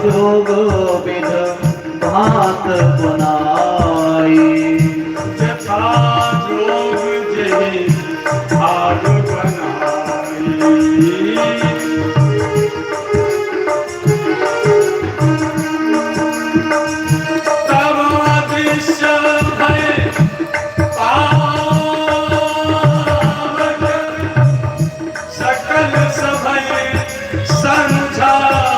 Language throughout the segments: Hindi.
जोग विध भात बनाई। यथा जोग जे भाग बनाई। तब अदृश्य भय पावक सकल सभय समझाए।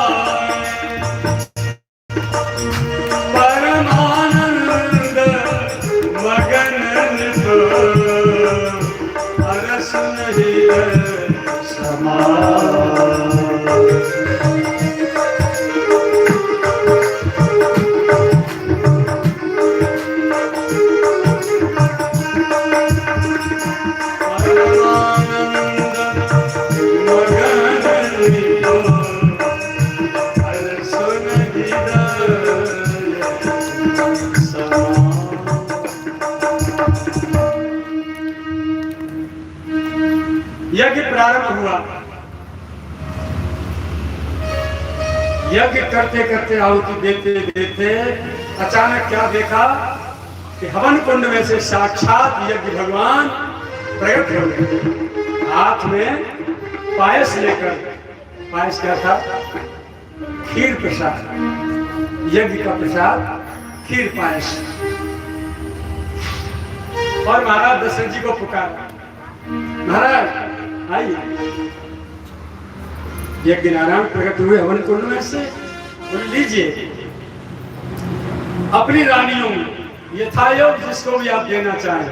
परमानंद मगन नित अरस नहीं समाए। यज्ञ प्रारंभ हुआ। यज्ञ करते करते आहुति देते देते अचानक क्या देखा कि हवन कुंड में से साक्षात यज्ञ भगवान प्रकट हो गए। हाथ में पायस लेकर, पायस क्या था? खीर प्रसाद, यज्ञ का प्रसाद खीर पायस। और महाराज दशरथ जी को पुकारा, महाराज आइए। यज्ञ नारायण प्रकट हुए हवन कुंड में से, बोले लीजिए अपनी रानियों में यथायोग जिसको भी आप देना चाहें,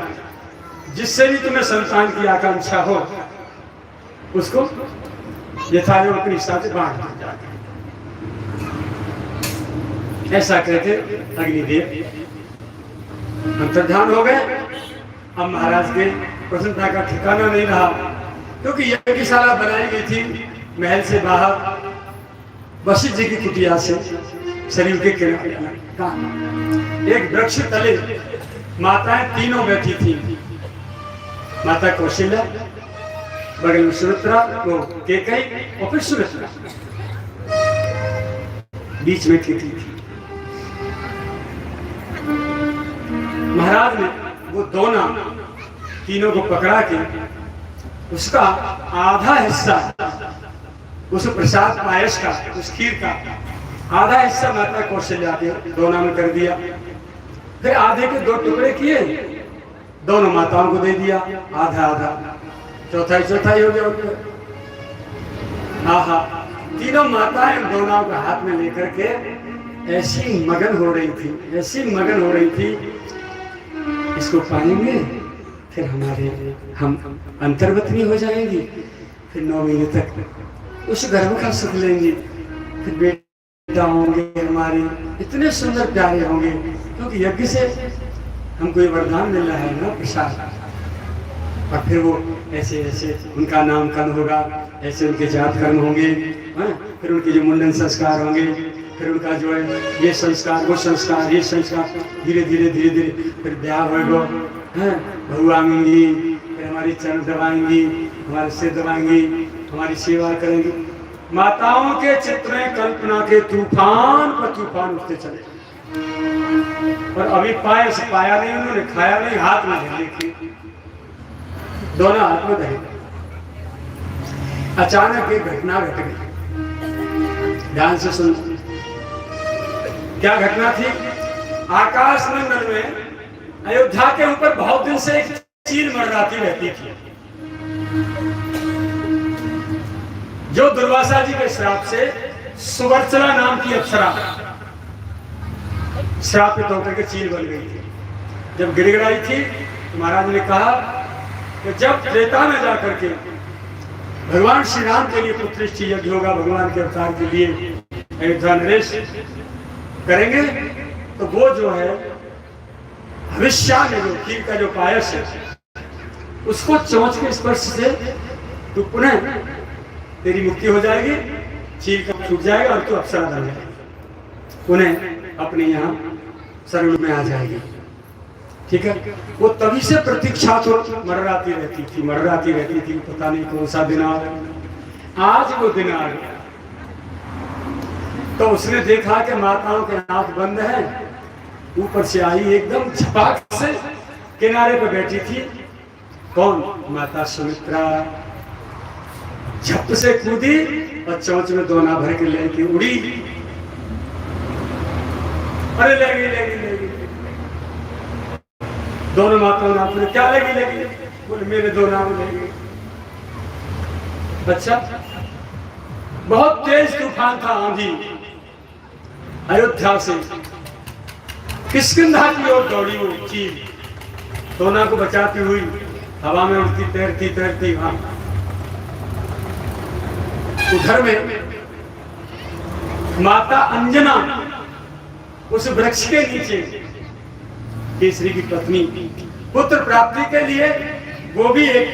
जिससे भी तुम्हें संतान की आकांक्षा हो, उसको यथायोग अपने हिसाब से बांट दो। ऐसा कहते अग्निदेव अंतर्धान हो गए। अब महाराज के प्रसन्नता का ठिकाना नहीं रहा, क्योंकि यज्ञशाला बनाई गई थी महल से बाहर, वशिष्ठ जी की कुटिया से शरीर के किनारे। एक वृक्ष तले माताएं तीनों बैठी थी। माता कौशल्या, बगल में सुमित्रा, वो केकई और फिर सुमित्रा, बीच में कीर्ति थी। महाराज ने वो दोना तीनों को पकड़ा के उसका आधा हिस्सा, उस प्रसाद पायस का, उस खीर का आधा हिस्सा माता कौशल्या के दोना में कर दिया। फिर आधे के दो टुकड़े किए, दोनों माताओं को दे दिया, आधा आधा, चौथाई चौथाई हो गया उनका। हाँ, तीनों माताएं दोनों को हाथ में लेकर के ऐसी मगन हो रही थी, ऐसी मगन हो रही थी, इसको पाएंगे फिर हम अंतर्वतनी हो जाएंगी, फिर 9 महीने तक उस गर्भ का सुख लेंगे, फिर बेटा होंगे हमारे, इतने सुंदर प्यारे होंगे, क्योंकि यज्ञ से हमको ये वरदान मिल रहा है ना, प्रसाद। और फिर वो ऐसे ऐसे उनका नामकरण होगा, ऐसे उनके जात कर्म होंगे, फिर उनके जो मुंडन संस्कार होंगे, फिर उनका जो है ये संस्कार, वो संस्कार, ये संस्कार, धीरे धीरे धीरे धीरे फिर ब्याह होगा, बहू आएंगी, फिर हमारी चरण दबाएंगी, हमारे सिर दबाएंगी, हमारी सेवा करेंगी। माताओं के चित्र में कल्पना के तूफान पर तूफान उठते चले। और अभी पायस पाया नहीं, उन्होंने खाया नहीं, हाथ में धरे थी, दोनों हाथ में धरे। अचानक एक घटना घट गई, ध्यान से सुन। क्या घटना थी? आकाश मंडल में अयोध्या के ऊपर बहुत दिन से एक चील मंडराती रहती थी, जो दुर्वासा जी के श्राप से सुवर्चला नाम की अप्सरा श्रापित होकर के चील बन गई थी। जब गिड़गिड़ाई थी तो महाराज ने कहा कि जब त्रेता में जाकर के भगवान श्री राम के लिए पुत्रिष्टि यज्ञ होगा, भगवान के अवतार के लिए अयोध्या नरेश करेंगे, तो वो जो है भविष्य में जो खीर का जो पायस है, उसको चोंच के स्पर्श से तू पुनः तेरी मुक्ति हो जाएगी, चील का छूट जाएगा और तू अप्सरा बन जाएगी, पुनः अपने यहाँ सर्व में आ जाएगी। ठीक है, वो तभी से प्रतीक्षा तो मर्राती रहती थी, पता नहीं कौन सा दिन आ गया। आज वो दिन आ गया। तो उसने देखा कि माताओं के आंख बंद है, ऊपर से आई एकदम झपाक से किनारे पर बैठी थी। कौन? माता सुमित्रा। झप से कूदी और चोंच में दोना भर के लेके उड़ी। अरे लगी लगी लगी। दोनों माताओं ने आपने क्या लगी लगी? बोले मेरे दो नाम लगे। अच्छा, बहुत तेज तूफान था, आंधी। अयोध्या से किष्किंधा की ओर दौड़ी वो चील, दोना को बचाती हुई हवा में उड़ती तैरती तैरती वहां। उधर में माता अंजना उस वृक्ष के नीचे केसरी की पत्नी पुत्र प्राप्ति के लिए वो भी एक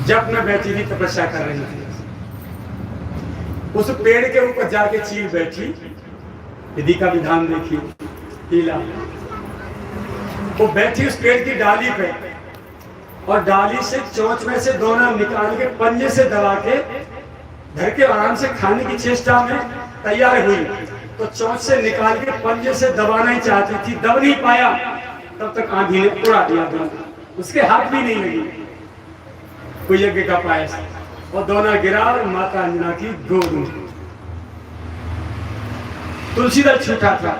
जप में बैठी थी, तपस्या कर रही थी। उस पेड़ के ऊपर जाके चील बैठी। विधि का विधान देखिए, लीला। वो बैठी उस पेड़ की डाली पे और डाली से चोंच में से दोना निकाल के पंजे से दबा के धर के आराम से खाने की चेष्टा में तैयार हुई। तो चोंच से निकाल के पंजे से दबाना ही चाहती थी, दब नहीं पाया। तब तक आंधी ने उड़ा दिया दोना, उसके हाथ भी नहीं लगी। कोई यज्ञ का पायस और दोना गिरा और माता अंजना की गोद में तुलसी दल छूटा था।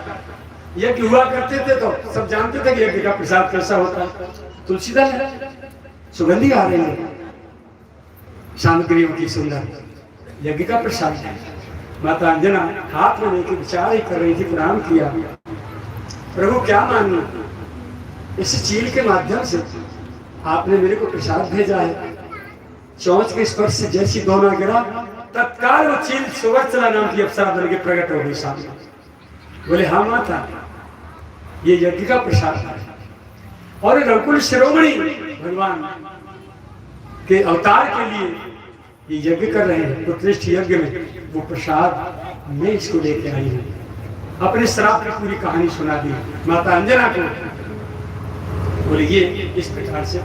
यज्ञ हुआ करते थे तो सब जानते थे कि यज्ञ का प्रसाद कैसा होता है। तुलसी दल है, सुगंधी आ रही है, सामग्रियों की सुंदर, यज्ञ का प्रसाद है। माता अंजना हाथ में लेके विचार ही कर रही थी, प्रणाम किया। प्रभु क्या मानू, इस चील के माध्यम से आपने मेरे को प्रसाद भेजा है। चोंच के स्पर्श से जैसी दोना गिरा, तत्काल वो चील सुवर्चला नाम की अप्सरा बन के प्रकट हो गई सामने। बोले हाँ माता, ये यज्ञ का प्रसाद है और रघुकुल शिरोमणि भगवान के अवतार के लिए ये यज्ञ कर रहे हैं। उत्कृष्ट यज्ञ में वो प्रसाद मैं इसको लेके आई हूँ। अपने श्राप की पूरी कहानी सुना दी माता अंजना को। बोले ये इस प्रकार से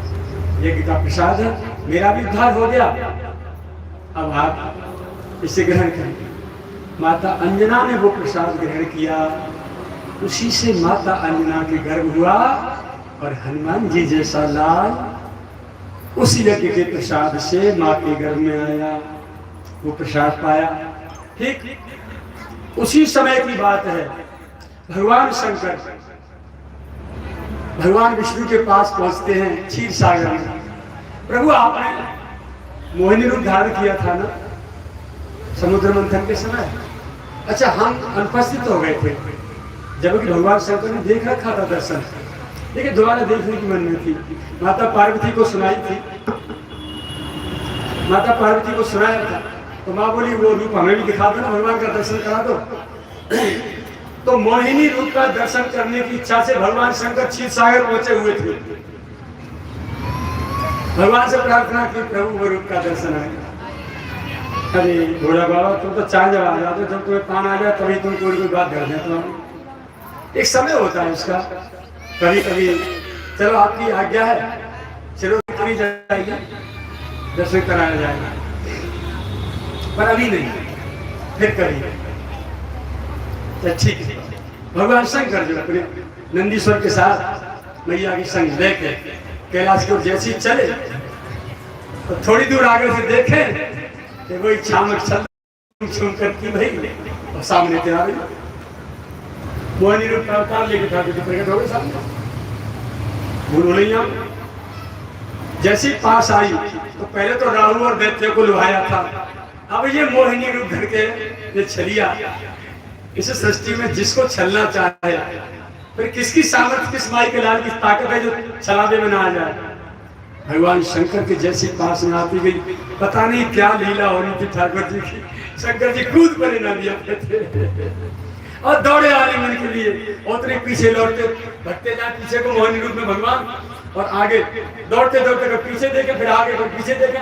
यज्ञ का प्रसाद है, मेरा भी उद्धार हो गया, अब आप इसे ग्रहण करें। माता अंजना ने वो प्रसाद ग्रहण किया। उसी से माता अंजना के गर्भ हुआ और हनुमान जी जैसा लाल उस यज्ञ के प्रसाद से माँ के गर्भ में आया, वो प्रसाद पाया। ठीक उसी समय की बात है, भगवान शंकर भगवान विष्णु के पास पहुंचते हैं क्षीर सागर में। प्रभु आपने मोहिनी रूप धारण किया था ना समुद्र मंथन के समय। अच्छा, हम अनुपस्थित हो गए थे जबकि भगवान शंकर ने देख रखा था दर्शन, लेकिन दोबारा देखने की मन में थी। माता पार्वती को सुनाई थी, माता पार्वती को सुनाया था तो माँ बोली वो रूप हमें भी दिखा दो ना, भगवान का दर्शन करा दो। तो मोहिनी रूप का दर्शन करने की इच्छा से भगवान शंकर क्षीर सागर पहुंचे हुए थे। भगवान से प्रार्थना की, प्रभु वो रूप का दर्शन आएगा। अरे भोला बाबा, तुम तो चार जब आ जाते, जब तुम्हें पान आ जाए तभी तुम कोई बात कर देते हो। एक समय होता है उसका, कभी कभी चलो आपकी आज्ञा है, चलो करी जाएगी, दर्शन कराया जाएगा, पर अभी नहीं, फिर करिए। ठीक है। भगवान शंकर जो अपने नंदीश्वर के साथ मैया के संग लेके कैलाश की ओर जैसी चले तो थोड़ी दूर आगे से देखे कि वही छामक छूम करती भाई और सामने ते आ रही मोहिनी रूप का अवतार लेके था, प्रकट हो गए सामने। भूलैया जैसी पास आई तो पहले तो राहु और दैत्य को लुभाया था, अब ये मोहिनी रूप धर के ये छलिया। इस सृष्टि में जिसको छलना चाहे, फिर किसकी सामर्थ्य, किस माई के लाल की ताकत है जो छलावे में ना आ जाए। भगवान शंकर के जैसी पास में आती गई, पता नहीं क्या लीला हो रही थी ठाकुर जी की। शंकर जी कूद पड़े ना दिया थे और दौड़े आलिंगन के लिए, उतने पीछे लौटते भटते जाए पीछे को मोहिनी रूप में भगवान, और आगे दौड़ते दौड़ते पीछे देखे, फिर आगे फिर पीछे देखे।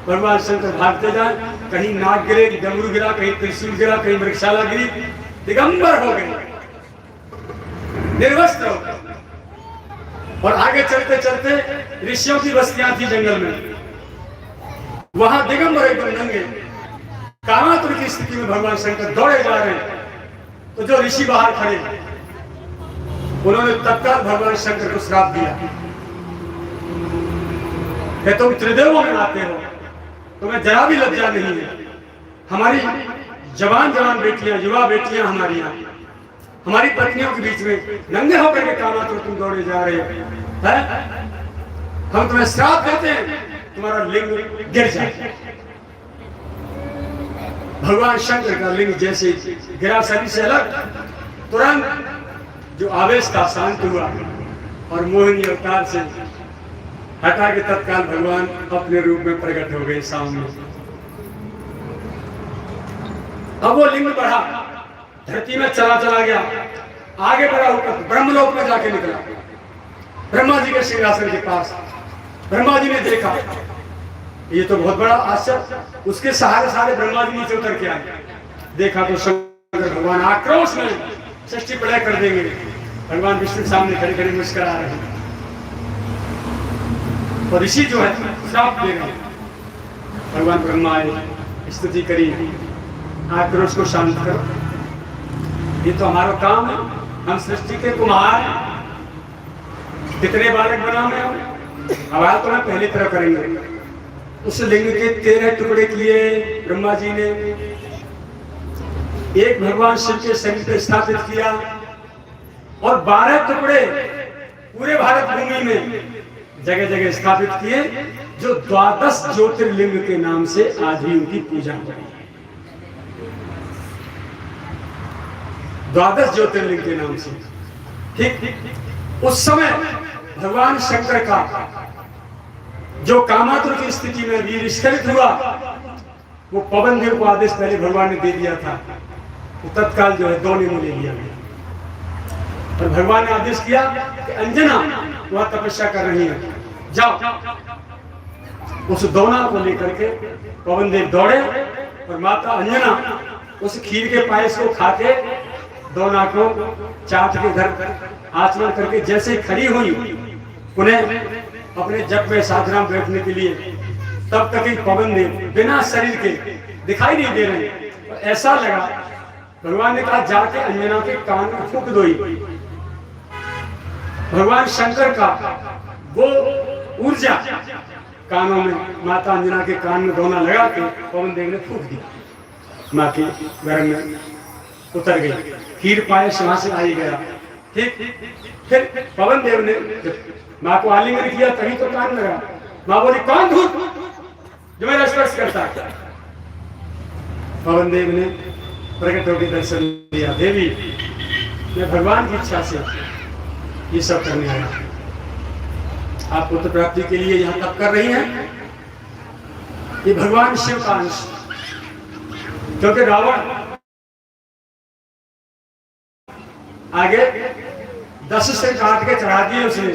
भगवान शंकर भागते जाए, कहीं नाग गिरे, डमरू गिरा, कहीं त्रिशूल गिरा, कहीं वृक्षाला गिरी, दिगंबर हो गए, निर्वस्त्र हो गए। और आगे चलते चलते ऋषियों की बस्तियां थी जंगल में, वहां दिगंबर एकदम नंगे, कामातुर की स्थिति में भगवान शंकर दौड़े जा रहे हैं, तो जो ऋषि बाहर खड़े उन्होंने तत्काल भगवान शंकर को श्राप दिया कि तुम त्रिदेवों में आते हो, तुम्हें जरा भी लज्जा नहीं है। हमारी जवान जवान बेटियां, युवा बेटियां हमारी यहाँ, हमारी पत्नियों के बीच में नंगे होकर के कामातुर तुम दौड़े जा रहे हैं। हम तुम्हें श्राप देते हैं, तुम्हारा लिंग गिर जाए। भगवान शंकर का लिंग जैसे गिरा सभी से अलग, तुरंत जो आवेश था शांत हुआ और मोहिनी अवतार से हटा के तत्काल भगवान अपने रूप में प्रकट हो गए सामने। अब वो लिंग बढ़ा, धरती में चला चला गया, आगे बढ़ा होकर ब्रह्मलोक में जाके निकला, ब्रह्मा जी के सिंहासन के पास। ब्रह्मा जी ने देखा ये तो बहुत बड़ा आश्चर्य, उसके सहारे सारे ब्रह्मा जी नीचे उतर के आए। देखा तो शंकर भगवान आक्रोश में सृष्टि प्रलय कर देंगे। भगवान विष्णु सामने खड़े खड़े मुस्कुरा रहे हैं और ऋषि जो है श्राप दे रहे हैं। भगवान ब्रह्मा आए, स्तुति करी, आक्रोश को शांत करो, ये तो हमारा काम है, हम सृष्टि के कुम्हार हैं। कितने बालक बनाने हम, आवाज तो मैं पहली तरह करेंगे। उस लिंग के 13 टुकड़े किए ब्रह्मा जी ने, एक भगवान शिव के शरीर पे स्थापित किया और 12 टुकड़े पूरे भारत भूमि में जगह जगह स्थापित किए, जो 12 ज्योतिर्लिंग के नाम से आज भी उनकी पूजा हो रही है। 12 ज्योतिर्लिंग के नाम से। ठीक उस समय भगवान शंकर का जो कामातुर की स्थिति में वीर स्खलित हुआ, वो पवन देव को आदेश पहले भगवान ने दे दिया था, वो तत्काल जो है दोनों में ले लिया गया और भगवान ने आदेश किया कि अंजना वह तपस्या कर रही है, जाओ। उस दोना को लेकर के पवन देव दौड़े और माता अंजना उस खीर के पायस को खा के दोना को चाट के घर आचमन करके जैसे खड़ी हुई, उन्हें अपने जप में साधना में बैठने के लिए, तब तक ही पवन देव बिना शरीर के दिखाई नहीं दे रहे। और ऐसा लगा भगवान ने कहा जाके अंजना के कान में फूंक दो। भगवान शंकर का वो ऊर्जा कानों में, माता अंजना के कान में दोना लगा के पवन देव ने फूंक दिया, माँ के गर्भ में उतर गई, खीर पायस वहां से आई गया। ठीक फिर पवन देव ने माँ को आलिंगन किया, तभी तो कान लगा। माँ बोली कौन धूत जो मेरा स्पर्श करता है? पवन देव ने प्रकट होकर दर्शन दिया, देवी मैं भगवान की इच्छा से ये सब करने आया, आप पुत्र प्राप्ति के लिए यहाँ तप कर रही हैं। ये भगवान शिव का अंश, क्योंकि रावण आगे 10 से काट के चढ़ा दिए उसने,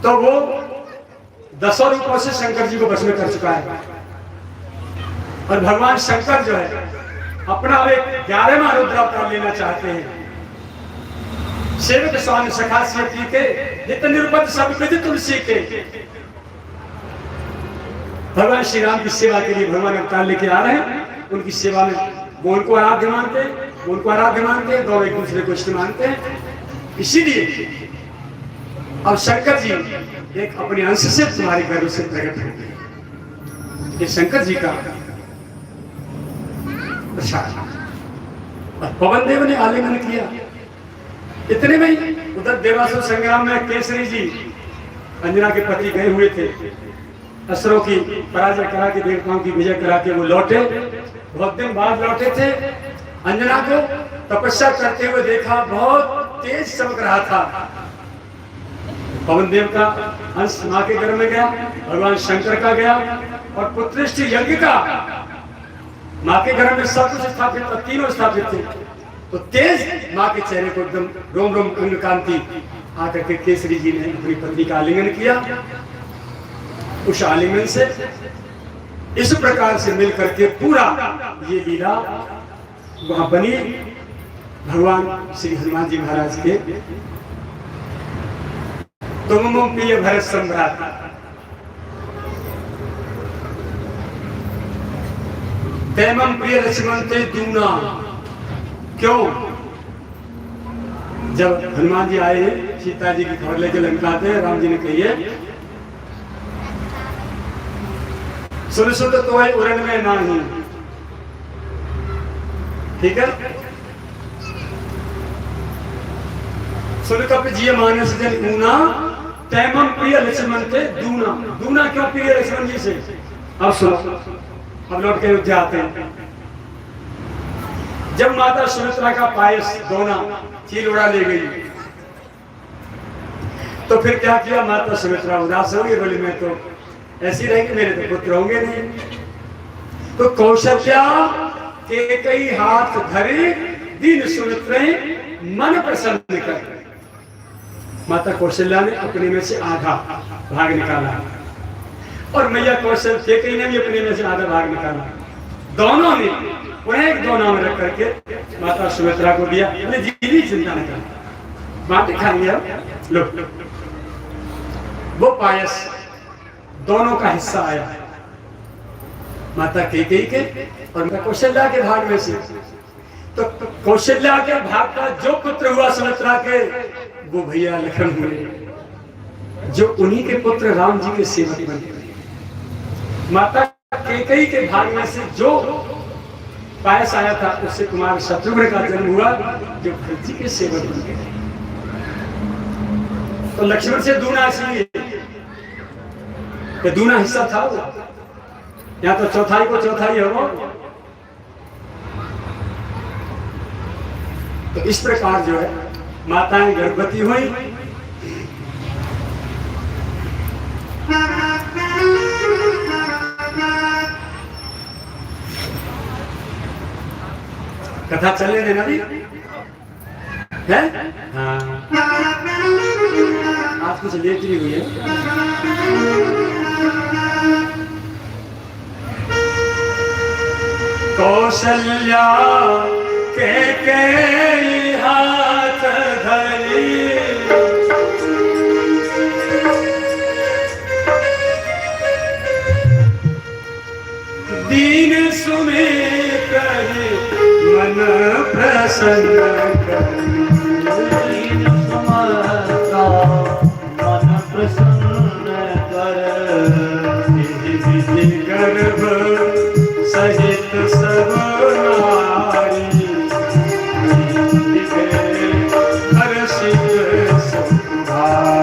तो वो 10 रूपों से शंकर जी को वश में कर चुका है। और भगवान शंकर जो है अपना एक 11वां रुद्र अवतार लेना चाहते हैं। सेवक स्वामी सखा से के नित्य निरुपत सब विधि तुलसी के। भगवान श्री राम की सेवा के लिए भगवान अवतार लेके आ रहे हैं, उनकी सेवा में वो उनको आराध्य मानते हैं, वो उनको आराध्य मानते हैं, दोनों एक दूसरे को इष्ट मानते हैं। इसीलिए अब शंकर जी एक अपने अंश से तुम्हारे घर से प्रकट होते हैं, ये शंकर जी का प्रसाद। और पवन देव ने आलिंगन किया। इतने में उधर देवासुर संग्राम में केसरी जी अंजना के पति गए हुए थे, असुरों की पराजय करा के, देवताओं की विजय करा के वो लौटे, बहुत दिन बाद लौटे थे। अंजना को तपस्या करते हुए देखा, बहुत तेज चमक रहा था। पवन देव का अंश माँ के घर में गया, भगवान शंकर का गया और पुत्रिष्ट यज्ञ का माँ के घर में सब कुछ स्थापित था, तीनों स्थापित थे। तो तेज माँ के चेहरे को एकदम रोम रोम अंग कांति आकर के केसरी जी ने अपनी पत्नी का आलिंगन किया। उस आलिंगन से इस प्रकार से मिल करके पूरा ये लीला वहां बनी। भगवान श्री हनुमान जी महाराज के तुम प्रिय भरत सम्राट तैमम प्रिय लक्ष्मण ते दूना। क्यों? जब हनुमान जी आए सीता जी की खबर लेके लंका थे, राम जी ने कही है सुन सुन तो उरण में नाही। ठीक है, सुन कप जिय मानस जन ऊना, तैमम प्रिय लक्ष्मण थे दूना। दूना क्यों प्रिय लक्ष्मण जी से? अब सुनो, अब लौट के अयोध्या आते हैं। जब माता सुमित्रा का पायस दोना चील उड़ा ले गई, तो फिर क्या किया? माता सुमित्रा उदास हो गई, बोली मैं तो ऐसी रहेगी, मेरे तो पुत्र होंगे नहीं। तो कौशल्या के कई हाथ धरे, दीन सुमित्रे मन प्रसन्न कर। माता कौशल्या ने अपने में से आधा भाग निकाला और मैया कौशल केकई ने भी अपने में से आधा भाग निकाला। दोनों ने उन्हें एक दोना में रख करके माता सुमित्रा को दिया। जी चिंता नहीं करना, बातें खाएंगे लो। वो पायस दोनों का हिस्सा आया, माता केकई के और माता कौशल्या के भाग में से। तो कौशल्या के भाग का जो पुत्र हुआ सुमित्रा के, वो भैया लखन हुए, जो उन्हीं के पुत्र राम जी के सेवक बने। माता केकई के भाग में से जो पायस आया था, उससे कुमार शत्रुघ्न का जन्म हुआ, जो भरत जी के सेवक बन गए। तो लक्ष्मण से दूना इसलिए दूना हिस्सा था वो, या तो चौथाई को चौथाई है वो। तो इस प्रकार जो है माताएं गर्भवती हुई, कथा चलने देना भी है। हाँ, आज कुछ लेट ही हुई है। कौशल्या के हाथ धरी, दीन सुमित्र मन प्रसन्न करी। दीन सुमित्रा मन प्रसन्न कर, गर्भ सहित सब नारी, हर्षित सब भाई।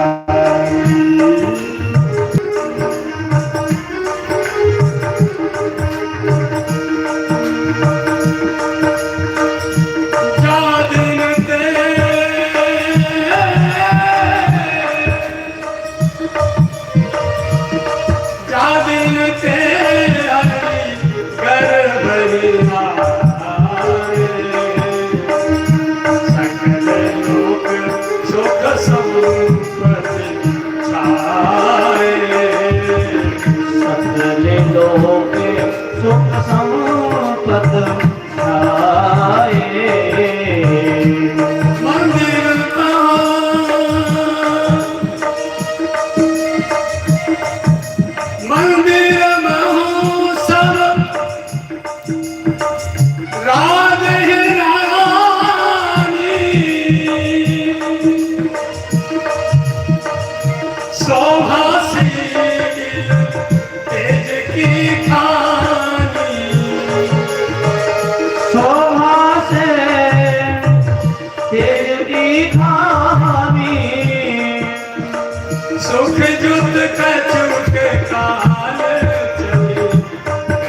सुख संपत छाए। मंदिर महु सब राधे रानी, शोभाशील तेज की खानी, शोभा से तेज की खानी, सुख जुत कछुक काल चली करते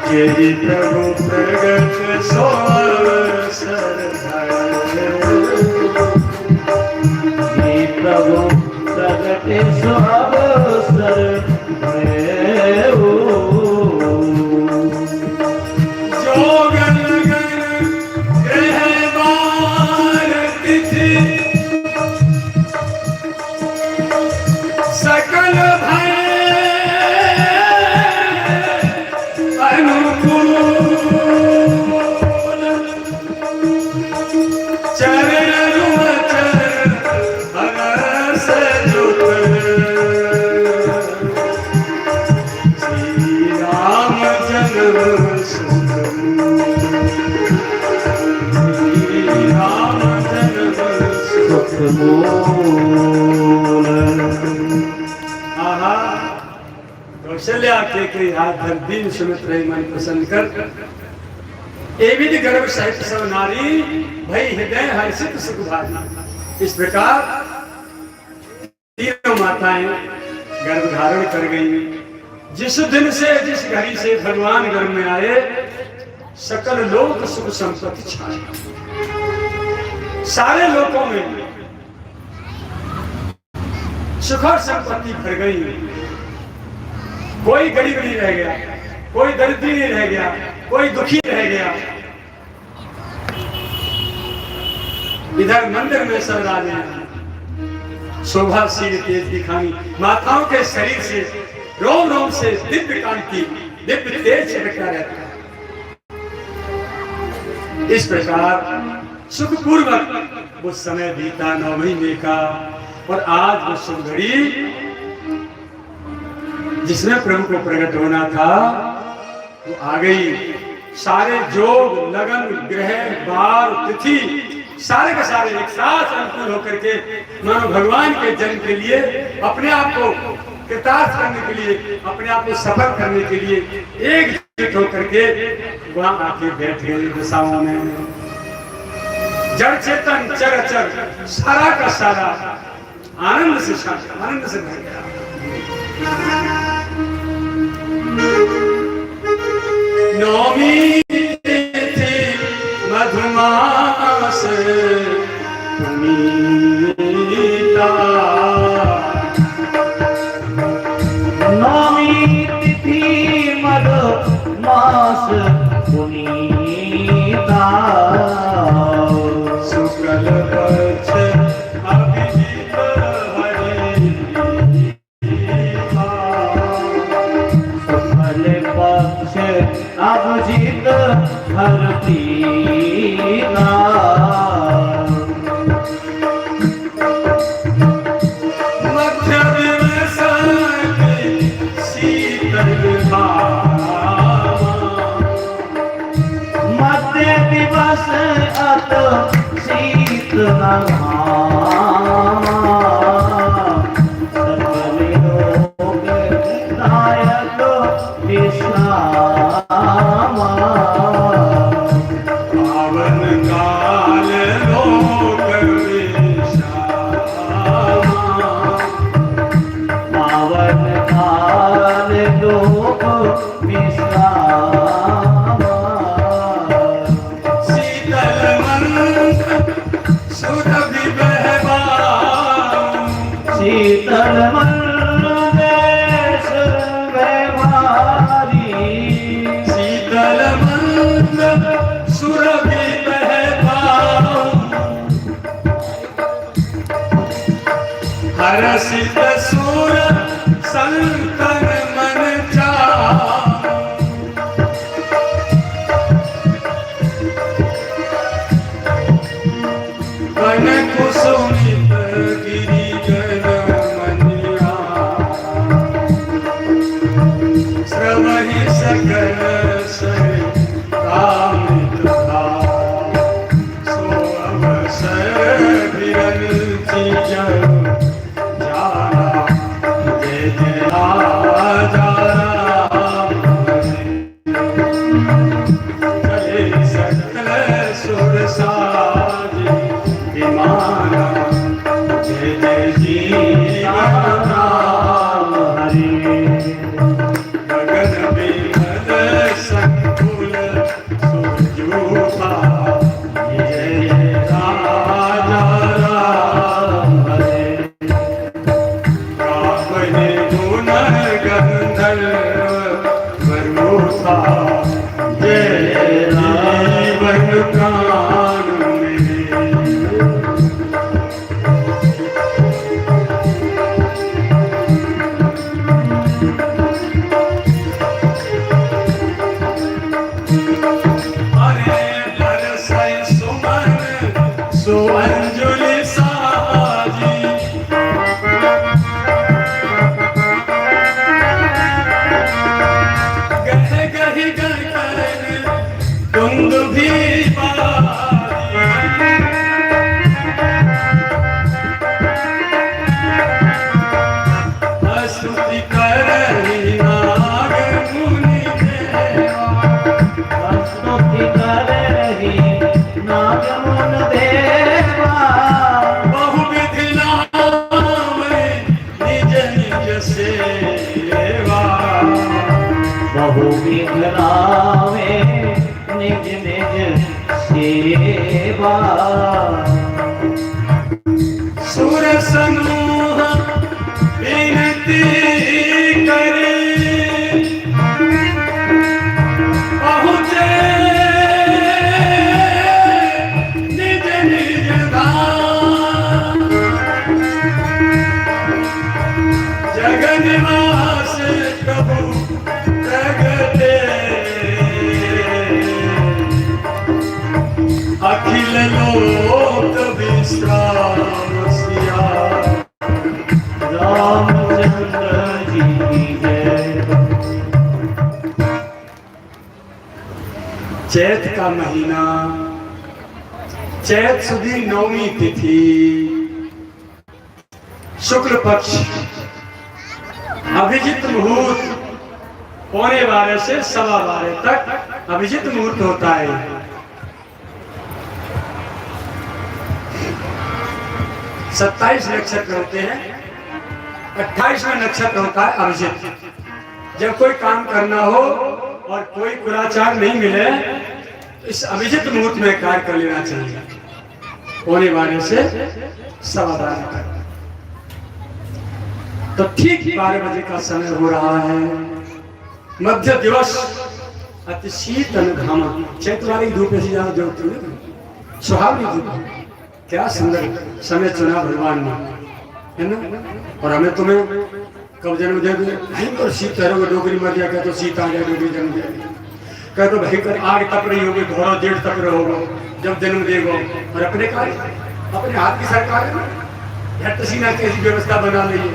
तेरी प्रभु प्रगट सो अवसर हे प्रभु प्रगटे सो अवसर भयो। जोग लगन ग्रह बार तिथि, सकल भय अनुकूल, चरण रुचर हरस जुत, बोल। आहा कौशल्या के हाथ धर दीन सुमित रही मन प्रसन्न कर। एवं गर्भ सहित सब नारी भई हृदय हर्षित सुख भारी। इस प्रकार तीनों माताएं गर्भ धारण कर गई। जिस दिन से जिस घड़ी से भगवान गर्भ में आए सकल लोक सुख संपत्ति छाए। सारे लोकों में सुख और संपत्ति भर गई। कोई गरीब नहीं रह गया, कोई दरिद्री नहीं रह गया, कोई दुखी रह गया। इधर मंदिर में सब राजे शोभाशील तेज दिखाई। माताओं के शरीर से रोम रोम से दिव्य कांति दिव्य तेज छिड़कता रहता है। इस प्रकार सुखपूर्वक वो समय बीता 9 महीने का। और आज वो शुभ घड़ी जिसमें प्रभु को प्रकट होना था वो आ गई। सारे जोग लगन ग्रह बार तिथि सारे के सारे एक साथ अनुकूल होकर के मानो भगवान के जन्म के लिए अपने आप को कृतार्थ करने के लिए अपने आप को सफल करने के लिए एकजुट होकर के वहां आके बैठ गए दशाओं में। जड़ चेतन चर अचर सारा का सारा आनंद से भर गया। नौमी तिथि मधुमास पुनीता। नौमी तिथि मधुमास पुनीता। शुक्ल पक्ष अभिजीत हरिता। शुक्ल पक्ष अभिजीत हरिता। मध्य दिवस शीतल भामा। मध्य दिवस अत शीतल भामा। सकल लोक नायक विश्रामा। पावन काल लोक विश्रामा। पावन काल लोक विश्रामा। शीतल मंत्र सुरभि बहबाऊ। शीतल मंदेश व्यवहारी। शीतल मंत्र सुरभि बहबाऊ। हर्षित सुर संतन मन चाऊ। वन कुसुमित गिरिजन मनिया। श्रवहि सकल सर कामित था। सो अवसर विरंचि जन जाना। जय जय राजा राम चले सकल सुर साजी विमाना। जय जय जीवन राम हरि। गगन बिमल संकुल सुरजूफा। जय जय राजा राम हरे। रावण गुण गंधर्व वरूथा। जय जीवन प्राण मेरे। अरे बरसै सुमन सुअंजुलि साजी। गह गहि बहु विघ्नावे निज निज सेवा। सुर समूह विनती करे पहुँचे निज निज धाम। जगन्नाथ प्रभु प्रगटे अखिल लोक विश्राम सिया। रामचंद्र जी की जय। चैत का महीना, चैत सुदी नौमी तिथि, शुक्ल पक्ष, अभिजित मुहूर्त 11:15 से 12:15 तक अभिजित मुहूर्त होता है। 27 नक्षत्र होते हैं, 28वां नक्षत्र होता है अभिजित। जब कोई काम करना हो और कोई कुलाचार नहीं मिले तो इस अभिजित मुहूर्त में कार्य कर लेना चाहिए। 11:15 से 12:15 तक। तो ठीक 12 बजे का समय हो रहा है। मध्य दिवस, अति शीतल घामा, चैत वाली धूप ऐसी ज्यादा जो सुहावनी धूप। क्या सुंदर समय चुना भगवान ने, है ना। और हमें तुम्हें कब जन्म दे भयंकर शीत करोगे, डोगरी मर गया, तो शीत आ गया, डोगरी जन्म दे कह तो भयंकर आग तप रही होगी, घोड़ा जेठ तप रहे होगा जब जन्म देगा। और अपने कार्य, अपने हाथ की सरकार है, झट सीना कैसी व्यवस्था बना ली है।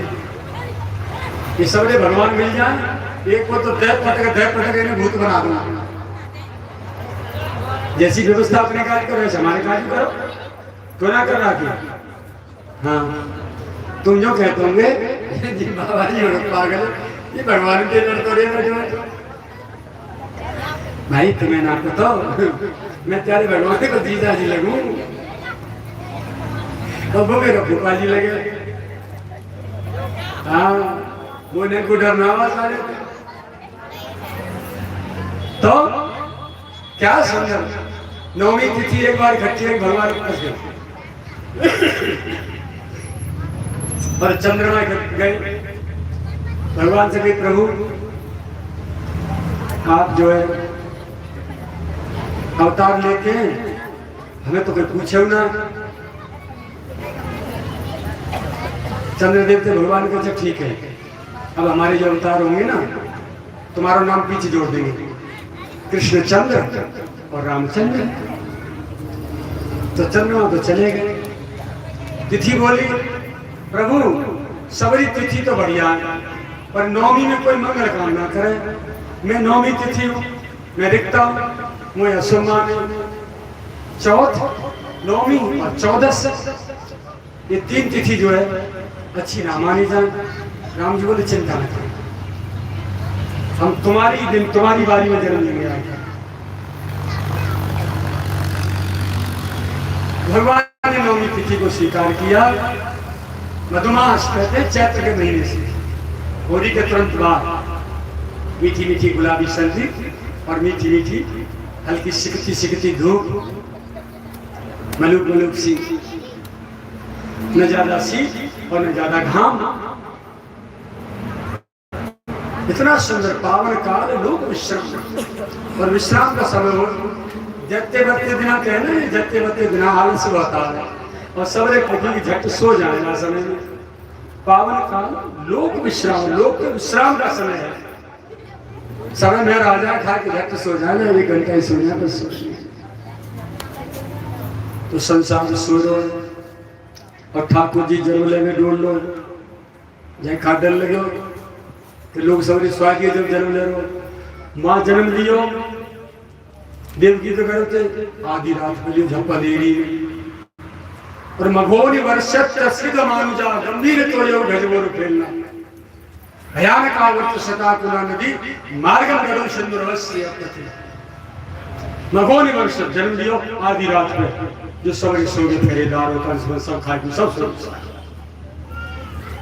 ये सबरे भगवान मिल जाए, एक को तो दह पटक इन्हें भूत बना दूंगा। जैसी व्यवस्था अपने कार्य करो वैसे हमारे कार्य करो, क्यों ना कर रहा। हाँ, तुम जो कहते होंगे जी बाबा जी पागल, ये भगवान के लड़कोरे में भाई तुम्हें ना बताओ, मैं तेरे भगवान को जीजा जी लगूं तो वो मेरा भूपा जी लगे। हाँ, वो ने को डर ना सारे। तो क्या सुंदर नौमी तिथि एक बार इकट्ठी एक भगवान के पास गए और चंद्रमा गए भगवान से, कही प्रभु आप जो है अवतार लेके हमें तो कोई पूछे ना। चंद्रदेव से भगवान को अच्छा ठीक है, अब हमारे जो अवतार होंगे ना तुम्हारा नाम पीछे जोड़ देंगे, कृष्ण चंद्र और रामचंद्र। तो चंद्रमा तो चले गए। तिथि बोली प्रभु सबरी तिथि तो बढ़िया है, पर नौमी में कोई मंगल काम ना करे। मैं नौमी तिथि हूँ, मैं दिखता हूँ, मुझे असुमान चौथ, नौमी और 14, ये 3 तिथि जो है अच्छी ना मानी जाए। राम जी बोले चिंता न करें, हम तुम्हारी दिन तुम्हारी बारी में जन्म लेंगे आएगा। भगवान ने नौमी तिथि को स्वीकार किया। मधुमास कहते चैत्र के महीने से, होली के तुरंत बाद मीठी मीठी गुलाबी सर्दी और मीठी मीठी हल्की सिकती सिकती धूप, मलुक मलुक सी, न ज्यादा शीत और न ज्यादा घाम। इतना सुंदर पावन काल लोक विश्राम, और विश्राम का समय हो। जगते बत्ते बिना कहना, जगते बत्ते बिना आलस होता है और सबरे पति झट सो जाएगा समय में। पावन काल लोक विश्राम, लोक विश्राम का समय है। समय में राजा खा के झट सो जाना, 1 घंटा ही सोना बस। तो संसार सो लो और ठाकुर जी जरूर लगे डोल लो, जहाँ खाडल लगे कि लोग सबरी स्वागत जब जन्म ले रो। माँ जन्म लियो देवकी तो करते आधी रात मिली झप्पा देरी और मघोनी वर्षत तस्विद मानुजा गंभीर तो योग गजबोर खेलना भयानक आवर्त सदा कुला नदी मार्गम करो चंद्रवस्य अपति। मघोनी वर्षत जन्म लियो आधी रात में, जो सबरी सोगे खरीदार होता है सब खा के सब सो,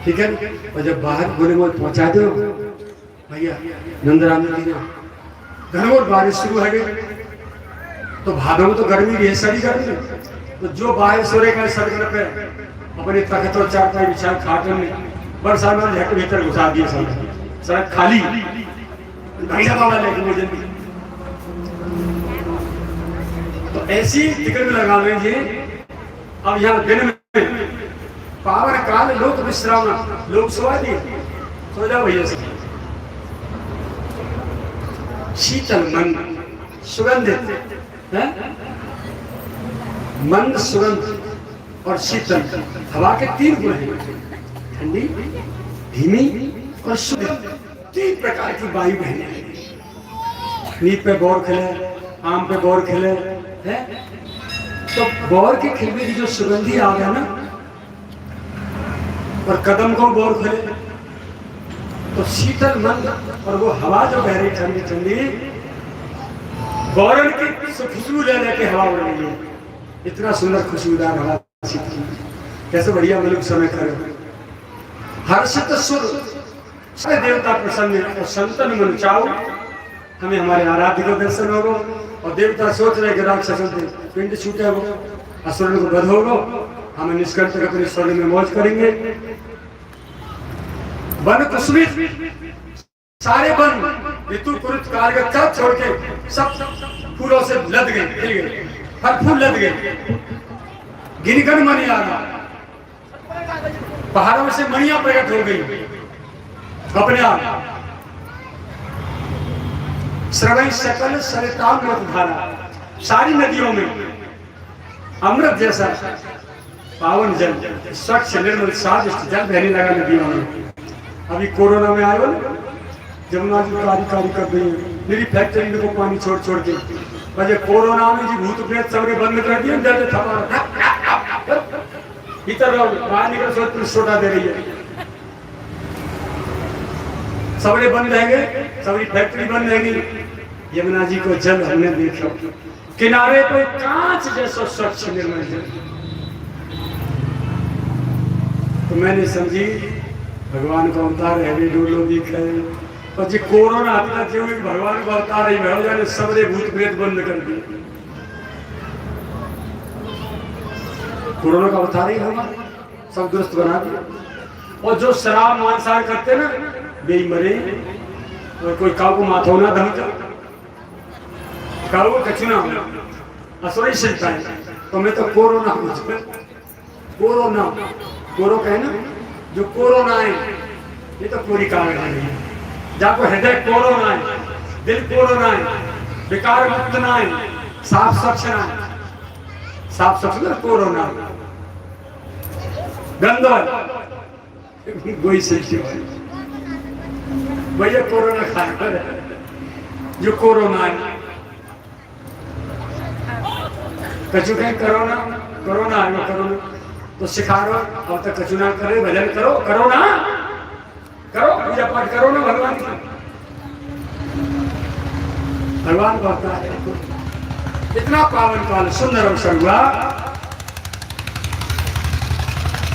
ठीक है। और जब बाहर बोले मोल पहुंचा दो भैया नंदराम जी ना घनघोर बारिश शुरू है गई, तो भादों में तो गर्मी भी है, सड़ी गर्मी। तो जो बाहर सोरे का सड़क पे अपने तख्त और चारपाई बिछा खाटन में बरसात में झट भीतर घुसा दिए, सड़क खाली भैया बाबा लेके मुझे। तो ऐसी टिकट लगा लीजिए। अब यहाँ दिन में पावन काल लोक विश्राम, लोग सोआ दिए, सो जाओ भैया सब। शीतल मंद सुगंधित है, मंद सुगंध और शीतल हवा के 3 गुण हैं, ठंडी, धीमी और शुद्ध। 3 प्रकार की वायु बहने। नीम पे बोर खिले, आम पे बोर खिले है, तो बोर के खिलने की जो सुगंधी आ गया ना, और कदम को बोर खिले तो शीतल मंद, और वो हवा जो बह रही ठंडी ठंडी, बोरन की खुशबू ले लेके हवा उड़ रही है। इतना सुंदर खुशबूदार हवा शीतल, कैसे बढ़िया मुल्क समय करे। हर्षित सुर सारे देवता प्रसन्न और संतन मन चाओ, हमें हमारे आराध्य को दर्शन होगा। और देवता सोच रहे कि राक्षसों के पिंड छूटे हो, असुरन को वध होगा, हमें निष्कंटक अपने स्वर्ग में मौज करेंगे। वन कुसुमित सारे वन ऋतु कुरुत कारगर सब छोड़ के सब फूलों से लद गए, खिल गए, हर फूल लद गए। गिनगन मणि आ रहा, पहाड़ों से मणियां प्रकट हो गई अपने आप। श्रवण सकल सरिताम धारा, सारी नदियों में अमृत जैसा पावन जल, स्वच्छ निर्मल स्वादिष्ट जल बहने लगा नदियों में। अभी कोरोना में आए हो, जमुना जी कारी कर रही है, मेरी फैक्ट्री में को पानी छोड़ छोड़ के वजह कोरोना में जी भूत प्रेत सबने बंद कर दिए, जल थपा इधर बाहर निकल सोच पुलिस छोटा दे रही है, सबने बंद रहेंगे, सबरी फैक्ट्री बंद रहेगी। यमुना जी को जल हमने देखा, किनारे पे कांच जैसा स्वच्छ निर्मल जल। तो मैंने समझी भगवान का अवतार है, डोलो दिख है, और जी कोरोना आता जो भगवान का अवतार ही भगवान ने सबरे भूत प्रेत बंद कर दिए। कोरोना का अवतार ही हमारा सब दुरुस्त बना दिया। और जो शराब मांसाहार करते ना, वे मरे। और कोई काऊ को माथो ना धमका, काऊ को कचुना असुरी शिल्पा है। तो मैं तो कोरोना कोरोना कोरो कहे ना, जो कोरोना है ये तो पूरी कागज है। जाको हृदय कोरोना है, दिल कोरोना है, विकार मुक्त ना है, साफ स्वच्छ ना है, साफ स्वच्छ ना कोरोना गंदा गोई से भैया कोरोना खाकर जो कोरोना है, कचू कहीं कोरोना कोरोना है, कोरोना तो सिखा रो। अब तक कचू ना करे, भजन करो, करो ना, करो पूजा पाठ करो ना भगवान की। भगवान कहता है इतना पावन काल सुंदर अवसर हुआ,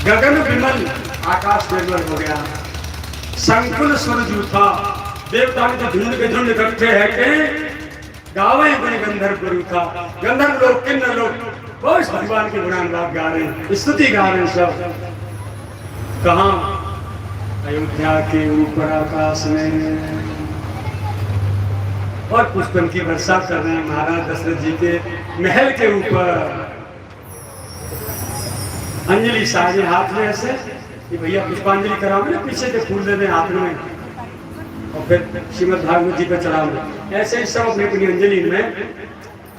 गगन विमल आकाश निर्मल हो गया, संकुल सूरज उठा, देवता ने तो झुंड के झुंड इकट्ठे है के गावे गुण गंधर्व गुरु था। गंधर्व लोग, किन्नर लोग बहुत भगवान के गुणानुवाद गा रहे हैं, स्तुति गा रहे हैं सब। कहाँ? अयोध्या के ऊपर आकाश में, और पुष्पन की वर्षा कर रहे हैं महाराज दशरथ जी के महल के ऊपर। अंजलि साजे हाथ में ऐसे कि भैया पुष्पांजलि कराओ ना, पीछे से फूल दे दें हाथ में, और फिर श्रीमद् भागवत जी पर चढ़ाओ। ऐसे ही सब अपनी अपनी अंजलि में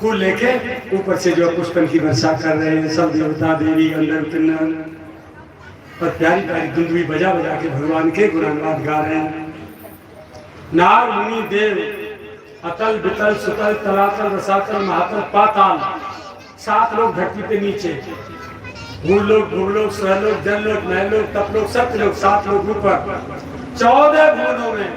फूल लेके ऊपर से जो पुष्पन की वर्षा कर रहे हैं, सब देवता देवी गंधर्व किन्नर, और प्यारी प्यारी धुंधुई बजा बजा के भगवान के गुणानुवाद गा रहे हैं। नाग मुनि देव अतल वितल सुतल तलातल रसातल महातल पाताल, 7 लोग धरती पे नीचे, भूल लोग, भूल लोग, स्वर लोग, जल लोग, महल लोग, तप लोग, सत्य लोग, 7 लोग ऊपर, 14 भुवनों में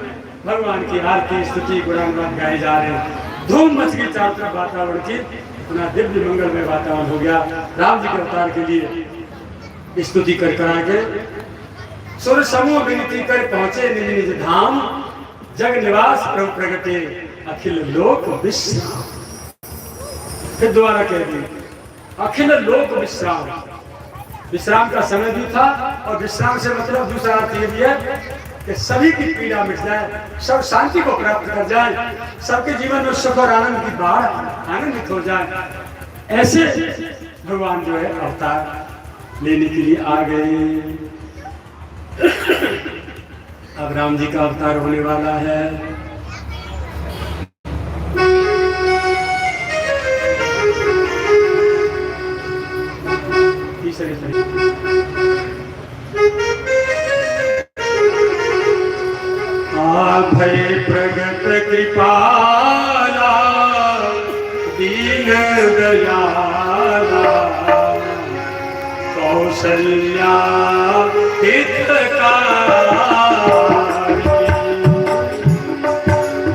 भगवान की आरती स्तुति गुणानुवाद गाए जा रहे हैं। धूम मच गई चारों तरफ वातावरण की, अपना दिव्य मंगलमय वातावरण हो गया। राम जी के अवतार के लिए स्तुति कर आगे सुर समूह विनती कर पहुंचे निज निज धाम, जग निवास प्रभु प्रगटे अखिल लोक विश्राम। फिर दोबारा कह दी अखिल लोक विश्राम। विश्राम का समय भी था और विश्राम से मतलब दूसरा अर्थ ये भी है कि सभी की पीड़ा मिट जाए, सब शांति को प्राप्त कर जाए, सबके जीवन में सुख और आनंद की बाढ़ आनंदित हो जाए। ऐसे भगवान जो है अवतार लेने के लिए आ गए। अब राम जी का अवतार होने वाला है। भय प्रगट कृपाला दीन दयाला कौशल्या हितकारी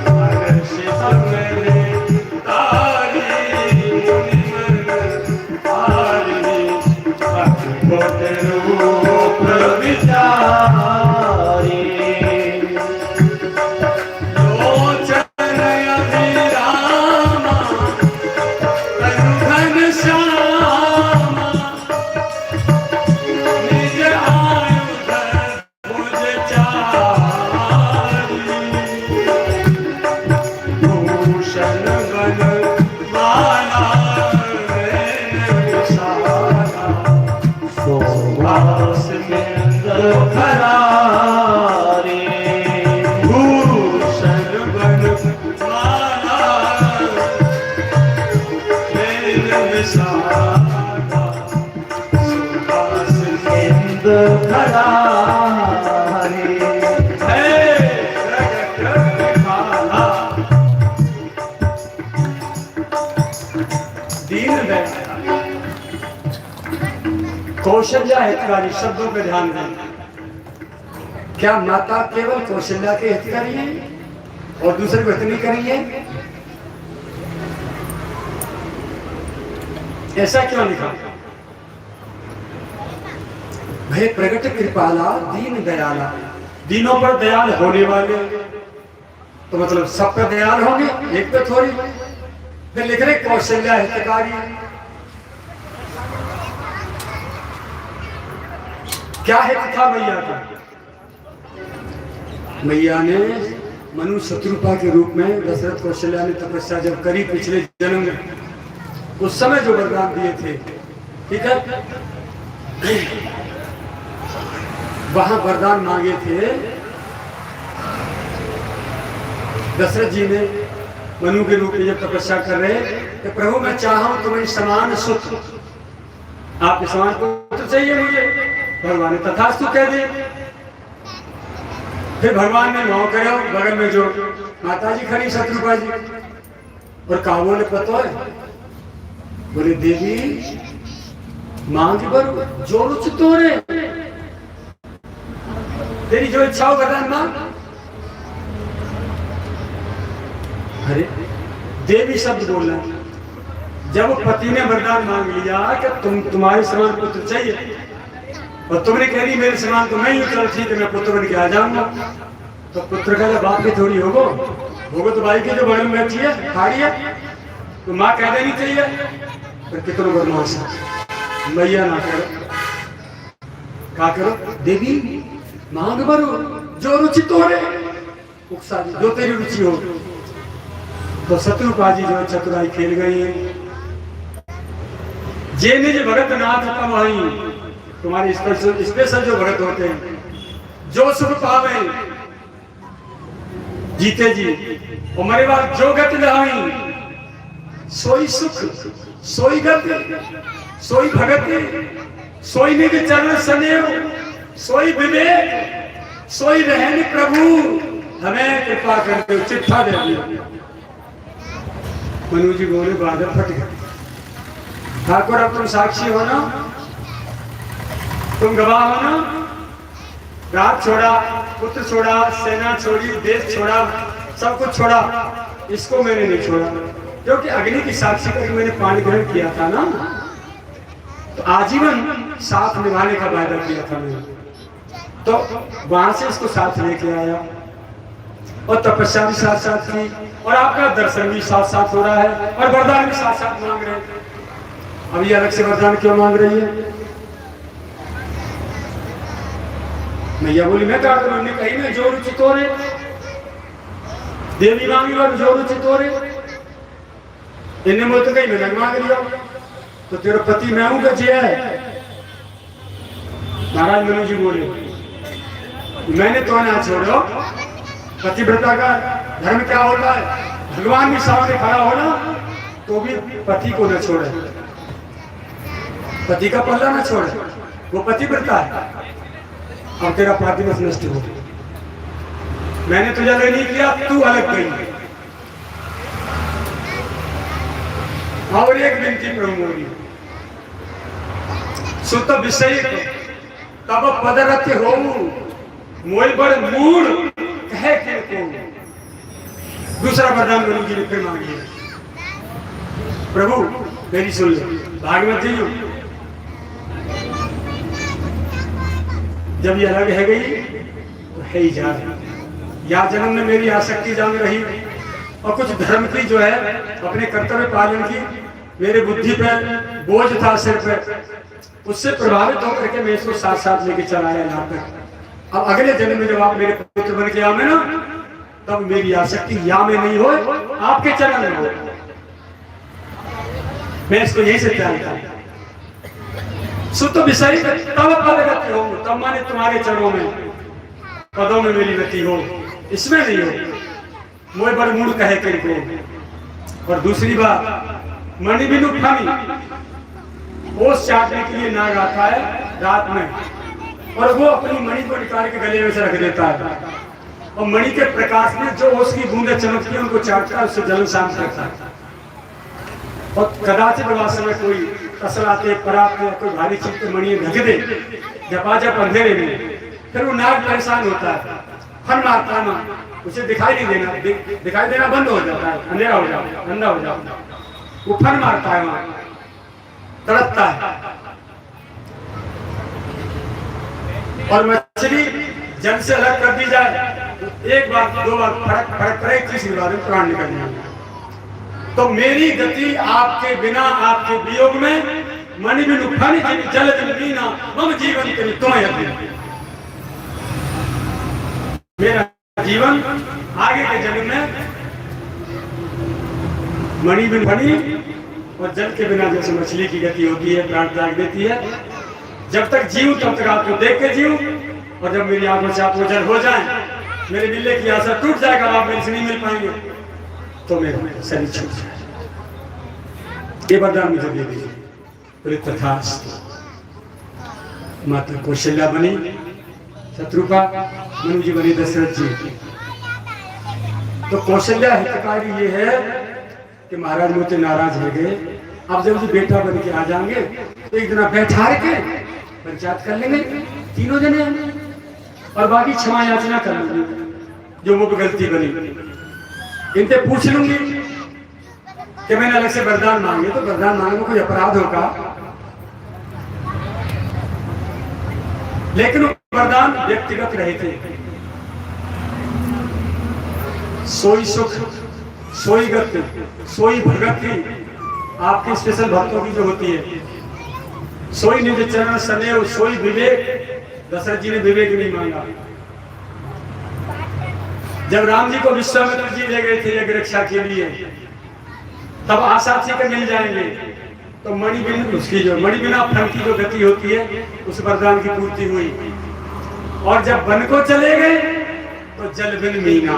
हर्ष समरे तारी तारी अद्भुत रूप विचारी कौशल्या हितकारी शब्दों पे ध्यान दें। क्या माता केवल कौशल्या के हितकारी है और दूसरे को हित नहीं करेंगे? ऐसा क्यों लिखा? भय प्रगट कृपाला दीन दयाला, दीनों पर दयाल होने वाले, तो मतलब सब पर दयाल होंगे, एक पे थोड़ी। फिर लिख रहे कौशल्या हितकारी। क्या हित था मैया का? मैया ने मनु शत्रुपा के रूप में दशरथ कौशल्या ने तपस्या जब करी पिछले जन्म में, उस समय जो वरदान दिए थे, ठीक है, वहां वरदान मांगे थे दशरथ जी ने मनु के रूप में जब तपस्या कर रहे कि प्रभु मैं चाहूं तुम्हें समान सुख, आपके समान पुत्र चाहिए मुझे। भगवान ने तथास्तु कह दिया। फिर भगवान ने नौ करो बगल में जो माता जी खड़ी शत्रुपा जी, और कहा बोले पता है, बोले देवी मांग पर जो रुचि तोरे, तेरी जो इच्छा हो वरदान मांग। अरे देवी शब्द बोलना, जब पति ने वरदान मांग लिया कि तुम्हारे समान पुत्र चाहिए, और तुमने कह दी मेरे समान तो नहीं, चल ठीक है मैं पुत्र बन के आ जाऊंगा, तो पुत्र का जब बाप की थोड़ी होगो तो भाई की जो बगल में बैठी है खाड़ी है, तो माँ कह देनी चाहिए। पर कितना बदमाश है मैया, ना करो, क्या करो देवी मांग भरो जो रुचि तोरे, जो तेरी रुचि हो। तो शत्रुपा जी जो चतुराई खेल गई है, जे निज भगत नाथ तब आई, तुम्हारे स्पेशल जो भगत होते हैं, जो सुख पावे जीते जी, और मेरे बाद जो गति लाई, सोई सुख सोई गति सोई भगति, सोई निज चरण सनेव, सोई विवेक, सोई रहन प्रभु, हमें कृपा करके चिट्ठा दे दिया। मनु जी बोले बादल फट गए। ठाकुर अब तुम साक्षी हो ना, तुम गवाह हो ना, रात छोड़ा, पुत्र छोड़ा, सेना छोड़ी, देश छोड़ा, सब कुछ छोड़ा, इसको मैंने नहीं छोड़ा, क्योंकि अग्नि की साक्षी करके मैंने पानी ग्रहण किया था ना, तो आजीवन साथ निभाने का वायदा किया था मैंने, तो वहां से इसको साथ लेके आया। और तपस्या भी साथ साथ की और आपका दर्शन भी साथ साथ हो रहा है और वरदान भी साथ साथ मांग रहे हैं। अब ये अलग से वरदान क्यों मांग रही है? मैया बोली मैं क्या करूं? हमने कही मैं जोर चितोरे देवी मांगी और जोर चितोरे इन्हें मुझे तो कहीं मैं नहीं मांग लिया। तो तेरा पति मैं हूं कि है? महाराज मनु जी बोले मैंने तो ना छोड़ो। पतिव्रता का धर्म क्या होता है? भगवान भी सामने खड़ा हो ना तो भी पति को न छोड़े, पति का पल्ला न छोड़े, वो पतिव्रता है। अब तेरा पातिव्रत नष्ट हो गया, मैंने तुझे अलग नहीं किया, तू अलग गई। और एक विनती प्रभु मोरी सुत विषय तब पदरथ हो मोल बड़ मूड कहे के को। दूसरा वरदान गुरु जी ने फिर मांगी है। प्रभु मेरी सुन लो, भागवत जी जब ये अलग है गई तो है ही जा रही। या जन्म में मेरी आसक्ति जान रही और कुछ धर्म की जो है अपने कर्तव्य पालन की मेरे बुद्धि पे बोझ था सिर पे, उससे प्रभावित होकर के मैं इसको साथ साथ लेके चलाया यहाँ तक। अब अगले जन्म में जब आप मेरे पुत्र बन के आवे ना तब मेरी आसक्ति या में नहीं हो, आपके चरण में हो। मैं इसको यही से त्याग सुत विषय तब पदगति हो, तब माने तुम्हारे चरणों में पदों में मेरी गति हो, इसमें नहीं हो। मोह बड़ मूड कहे करके। और दूसरी बात मणि बिनु फनी ओस चाटने के लिए नाग आता है रात में और वो अपनी मणि को निकाल के गले में से रख देता है और मणि के प्रकाश में जो उसकी बूंदें चमकती है उनको चाटता है, उससे जलन शांत करता है। और कदाचित वहां समय कोई कसलाते पराते कोई भारी चीज के मणि ढक दे जब अंधेरे में, फिर वो नाग परेशान होता है, फन मारता है ना, उसे दिखाई नहीं देना, दिखाई देना बंद हो जाता है, अंधेरा हो जाता है, अंधा हो जाता है, वो फन मारता है, वहां तड़पता है। और मछली जल से अलग कर दी जाए तो एक बार दो बार फर्क करे, तीसरी बार में प्राण निकल जाए। तो मेरी गति आपके बिना आपके वियोग में मणि बिनु फनि जल बिना मम जीवन करी तुम्हें। मेरा जीवन आगे के जन्म में मणि बिनु फनि और जल के बिना जैसे मछली की गति होती है, प्राण त्याग देती है। जब तक जीव तब तक आपको देख के जीव, और जब मेरी आंखों से आपको जल हो जाए, मेरे मिलने की आशा टूट जाएगा, आप मेरे से नहीं मिल पाएंगे, तो मेरा शरीर छूट जाए। ये वरदान मुझे दे दीजिए। बोले तथास्तु। माता कौशल्या बनी शत्रुपा, मनु जी बनी दशरथ जी। तो कौशल्या हितकारी ये है कि महाराज मुझसे नाराज हो गए, अब जब जी बेटा बन के आ जाएंगे तो एक दिन बैठा के पंचायत कर लेंगे तीनों जने और बाकी क्षमा याचना कर लेंगे जो मुझ गलती बनी। इनसे पूछ लूंगी कि मैंने अलग से वरदान मांगे, तो वरदान मांगने में कोई अपराध होगा, लेकिन वरदान व्यक्तिगत रहे थे। सोई सुख सोई गति सोई भगति आपके स्पेशल भक्तों की जो होती है, सोई निज चरण सदैव सोई विवेक। दशरथ जी ने विवेक नहीं मांगा। जब राम जी को विश्वामित्र जी ले गए थे यज्ञ रक्षा के लिए, तब आशा थी कि मिल जाएंगे, तो मणि बिन उसकी जो मणि बिना फल की जो गति होती है उस वरदान की पूर्ति हुई। और जब वन को चले गए तो जल बिन मीना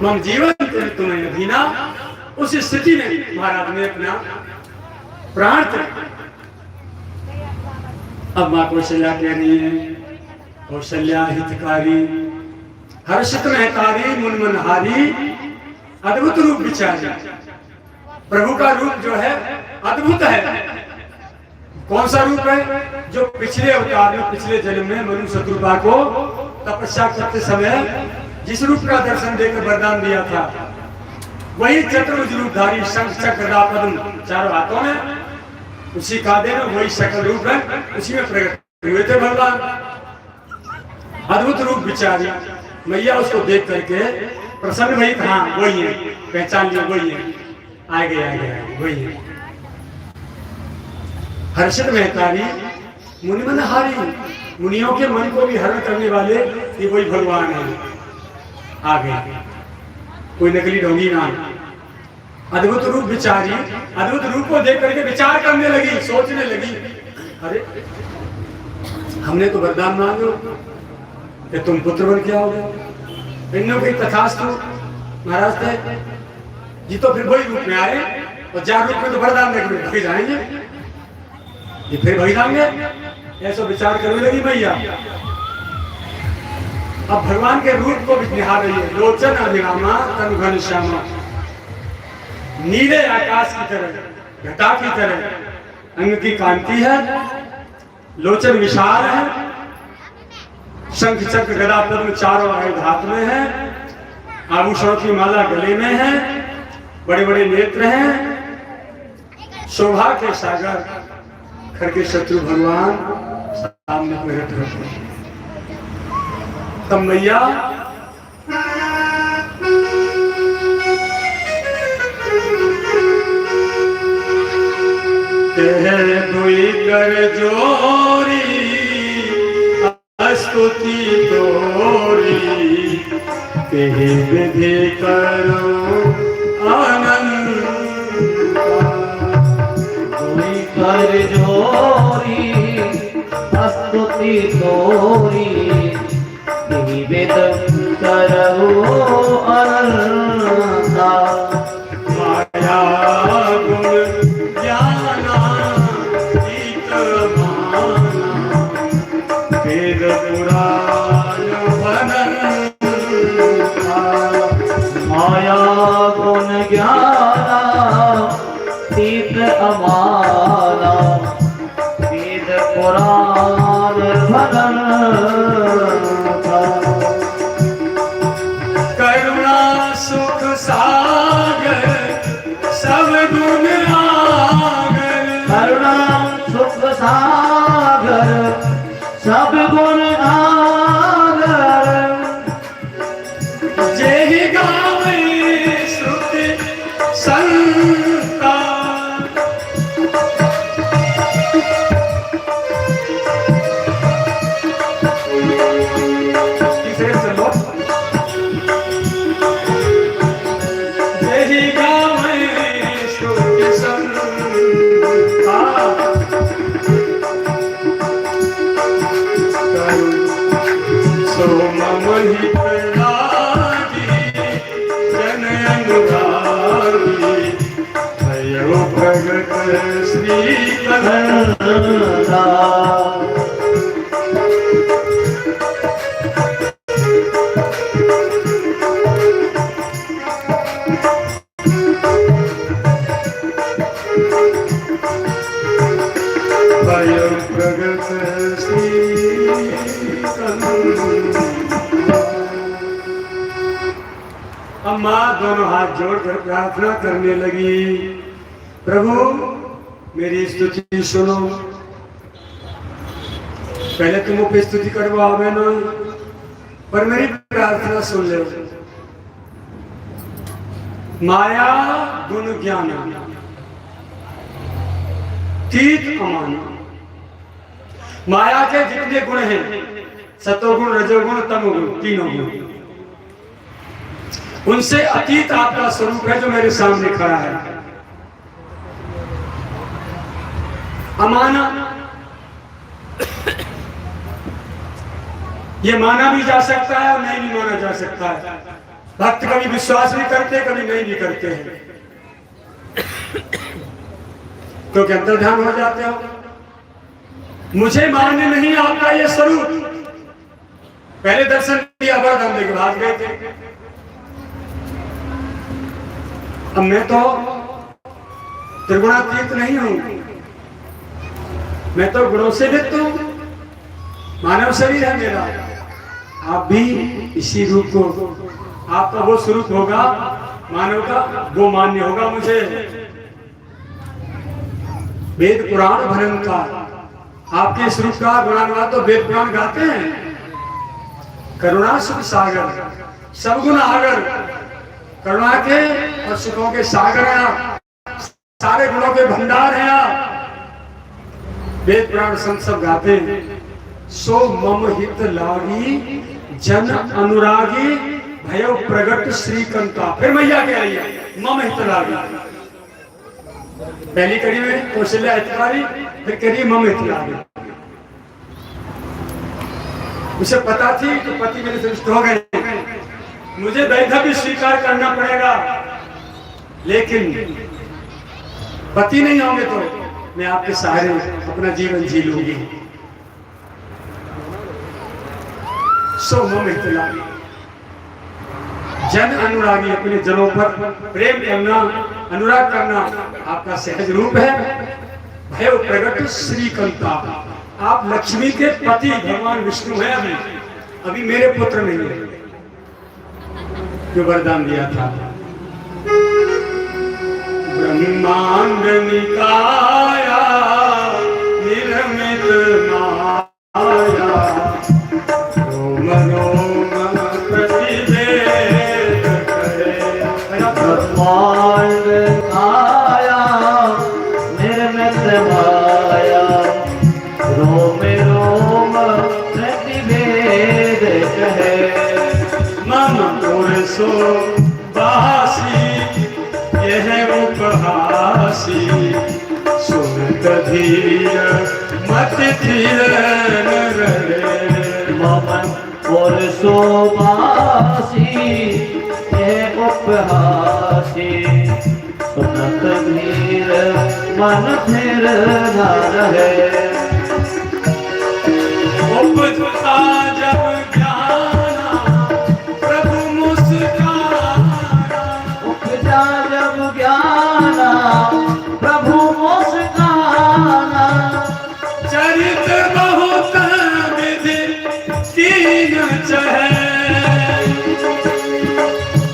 मम जीवन तुम्हें अधीना, उस स्थिति में महाराज ने अपना प्राण त्यागा। अब मां कौशल्या कह रही है, कौशल्या हितकारी हर्षित महतारी मुनमनहारी अद्भुत रूप विचारी। प्रभु का रूप जो है अद्भुत है। कौन सा रूप है? जो पिछले अवतार में पिछले जन्म में मनु शत्रुपा को तपस्या करते समय जिस रूप का दर्शन देकर वरदान दिया था, वही चतुर्भुज रूपधारी शंख चक्र गदा पद्म चारों हाथों में, उसी का देना वही सकल रूप है, उसी में प्रकट हुए थे भगवान। अद्भुत रूप विचारी मैया उसको देख करके प्रसन्न भई, हाँ वही है, पहचान लिया वही है, आ गए वही है। हर्षित महतारी मुनि मन हारी, मुनियों के मन को भी हरण करने वाले ये वही भगवान है। आ गए, कोई नकली ढोंगी ना, अद्भुत रूप विचारी, अद्भुत रूप को देख करके विचार करने लगी, सोचने लगी, अरे हमने तो वरदान मांगो कि तुम पुत्र बन के आओगे, इन्हों की तथास्तु महाराज थे जी, तो फिर वही रूप में आए और जार रूप में तो वरदान देकर भाग जाएंगे, ये फिर भाग जाएंगे, ऐसा विचार करने लगी मैया। अब भगवान के रूप को भी निहार रही है, लोचन अभिरामा तन घन श्यामा, नीले आकाश की तरह, घटा की तरह अंग की कांति है, लोचन विशाल है, शंख चक्र गदा पद्म चारों आयुध हाथ में है, आभूषणों की माला गले में है, बड़े बड़े नेत्र हैं, शोभा के सागर खर के शत्रु भगवान सामने प्रकट होते हैं। तब मैया कह दुई कर जोरी स्तुति तोरी, कह विधि करो आनंद, दुई कर जोरी स्तुति तोरी, कहि वेद करो अनंता, माया गुण ज्ञाना गीत माना, वेद पुराण अनंता, माया गुण ज्ञाना तीत अमाना, वेद पुराण भगवंता, करुणा सुख सागर सब गुण आगर, करुणा सुख सागर सब गुण आगर, जेहि गावे श्रुति संता, तीसरे से लो, जेहि गावे श्रुति संता, सो मम हित लागी जन अनुरागी, भयो प्रगट श्री कन्हैया, भगवंता, भयो प्रगट श्री कन्हैया। अम्मा दोनों हाथ जोड़कर प्रार्थना करने लगी, प्रभु मेरी स्तुति सुनो, पहले तुम मुझे स्तुति करवाओगे ना, पर मेरी प्रार्थना सुन लो। माया गुण ज्ञान तीत अमाना, माया के जितने गुण हैं, सतोगुण रजोगुण तमोगुण, तीनों गुण, उनसे अतीत आपका स्वरूप है जो मेरे सामने खड़ा है। अमाना ये माना भी जा सकता है और नहीं भी माना जा सकता है। भक्त कभी विश्वास भी करते, कभी नहीं भी करते हैं, तो क्या अंतर्ध्यान हो जाते हो। मुझे मानने नहीं आता ये स्वरूप, पहले दर्शन किया वरदान देके भाग गए थे, अब मैं तो त्रिगुणातीत नहीं हूं, मैं तो गुणों से युक्त हूं, मानव शरीर है मेरा। आप भी इसी रूप को, आपका वो स्वरूप होगा मानव का, वो मान्य होगा मुझे। वेद पुराण भनन का आपके स्वरूप का गुणानुवाद तो वेद पुराण गाते हैं, करुणा सुख सागर, सब गुण आगर, करुणा के और सुखों के सागर हैं आप, सारे गुणों के भंडार हैं आप। वेद पुराण संत सब गाते हैं, सो मम हित लागी जन अनुरागी भयो प्रगट श्रीकंता। फिर मैया कह रही है मम हित लागी, पहली कड़ी में कौशल्या हितकारी, फिर कह रही है मम हित लागी। उसे पता थी कि पति मेरे संतुष्ट हो गए, मुझे वैधव्य स्वीकार करना पड़ेगा, लेकिन पति नहीं होंगे तो मैं आपके सहारे अपना जीवन जी लूंगी। सो मम हित लागी, जन अनुरागी, अपने जनों पर प्रेम करना, अनुराग करना आपका सहज रूप है। भय प्रगट श्रीकंता, आप लक्ष्मी के पति भगवान विष्णु हैं। अभी मेरे पुत्र नहीं है, जो वरदान दिया था। ब्रह्मांड निकाया निर्मित माया, रोम रोम प्रतिवेद करे। ब्रह्मांड आया निर्मित माया, रोम रोम प्रतिवेद कहे। मम पुरसो बासी यह उपहासी, सुनत धीर मत धीर न रहे। मम पुरसो बासी ये उपहासी, सुनत धीर मन फिर न रहे। उपजता जब ज्ञाना प्रभु मुस्काना, उपजा जब ज्ञाना प्रभु मुस्काना। चरित बहुत विधि कीन चहे,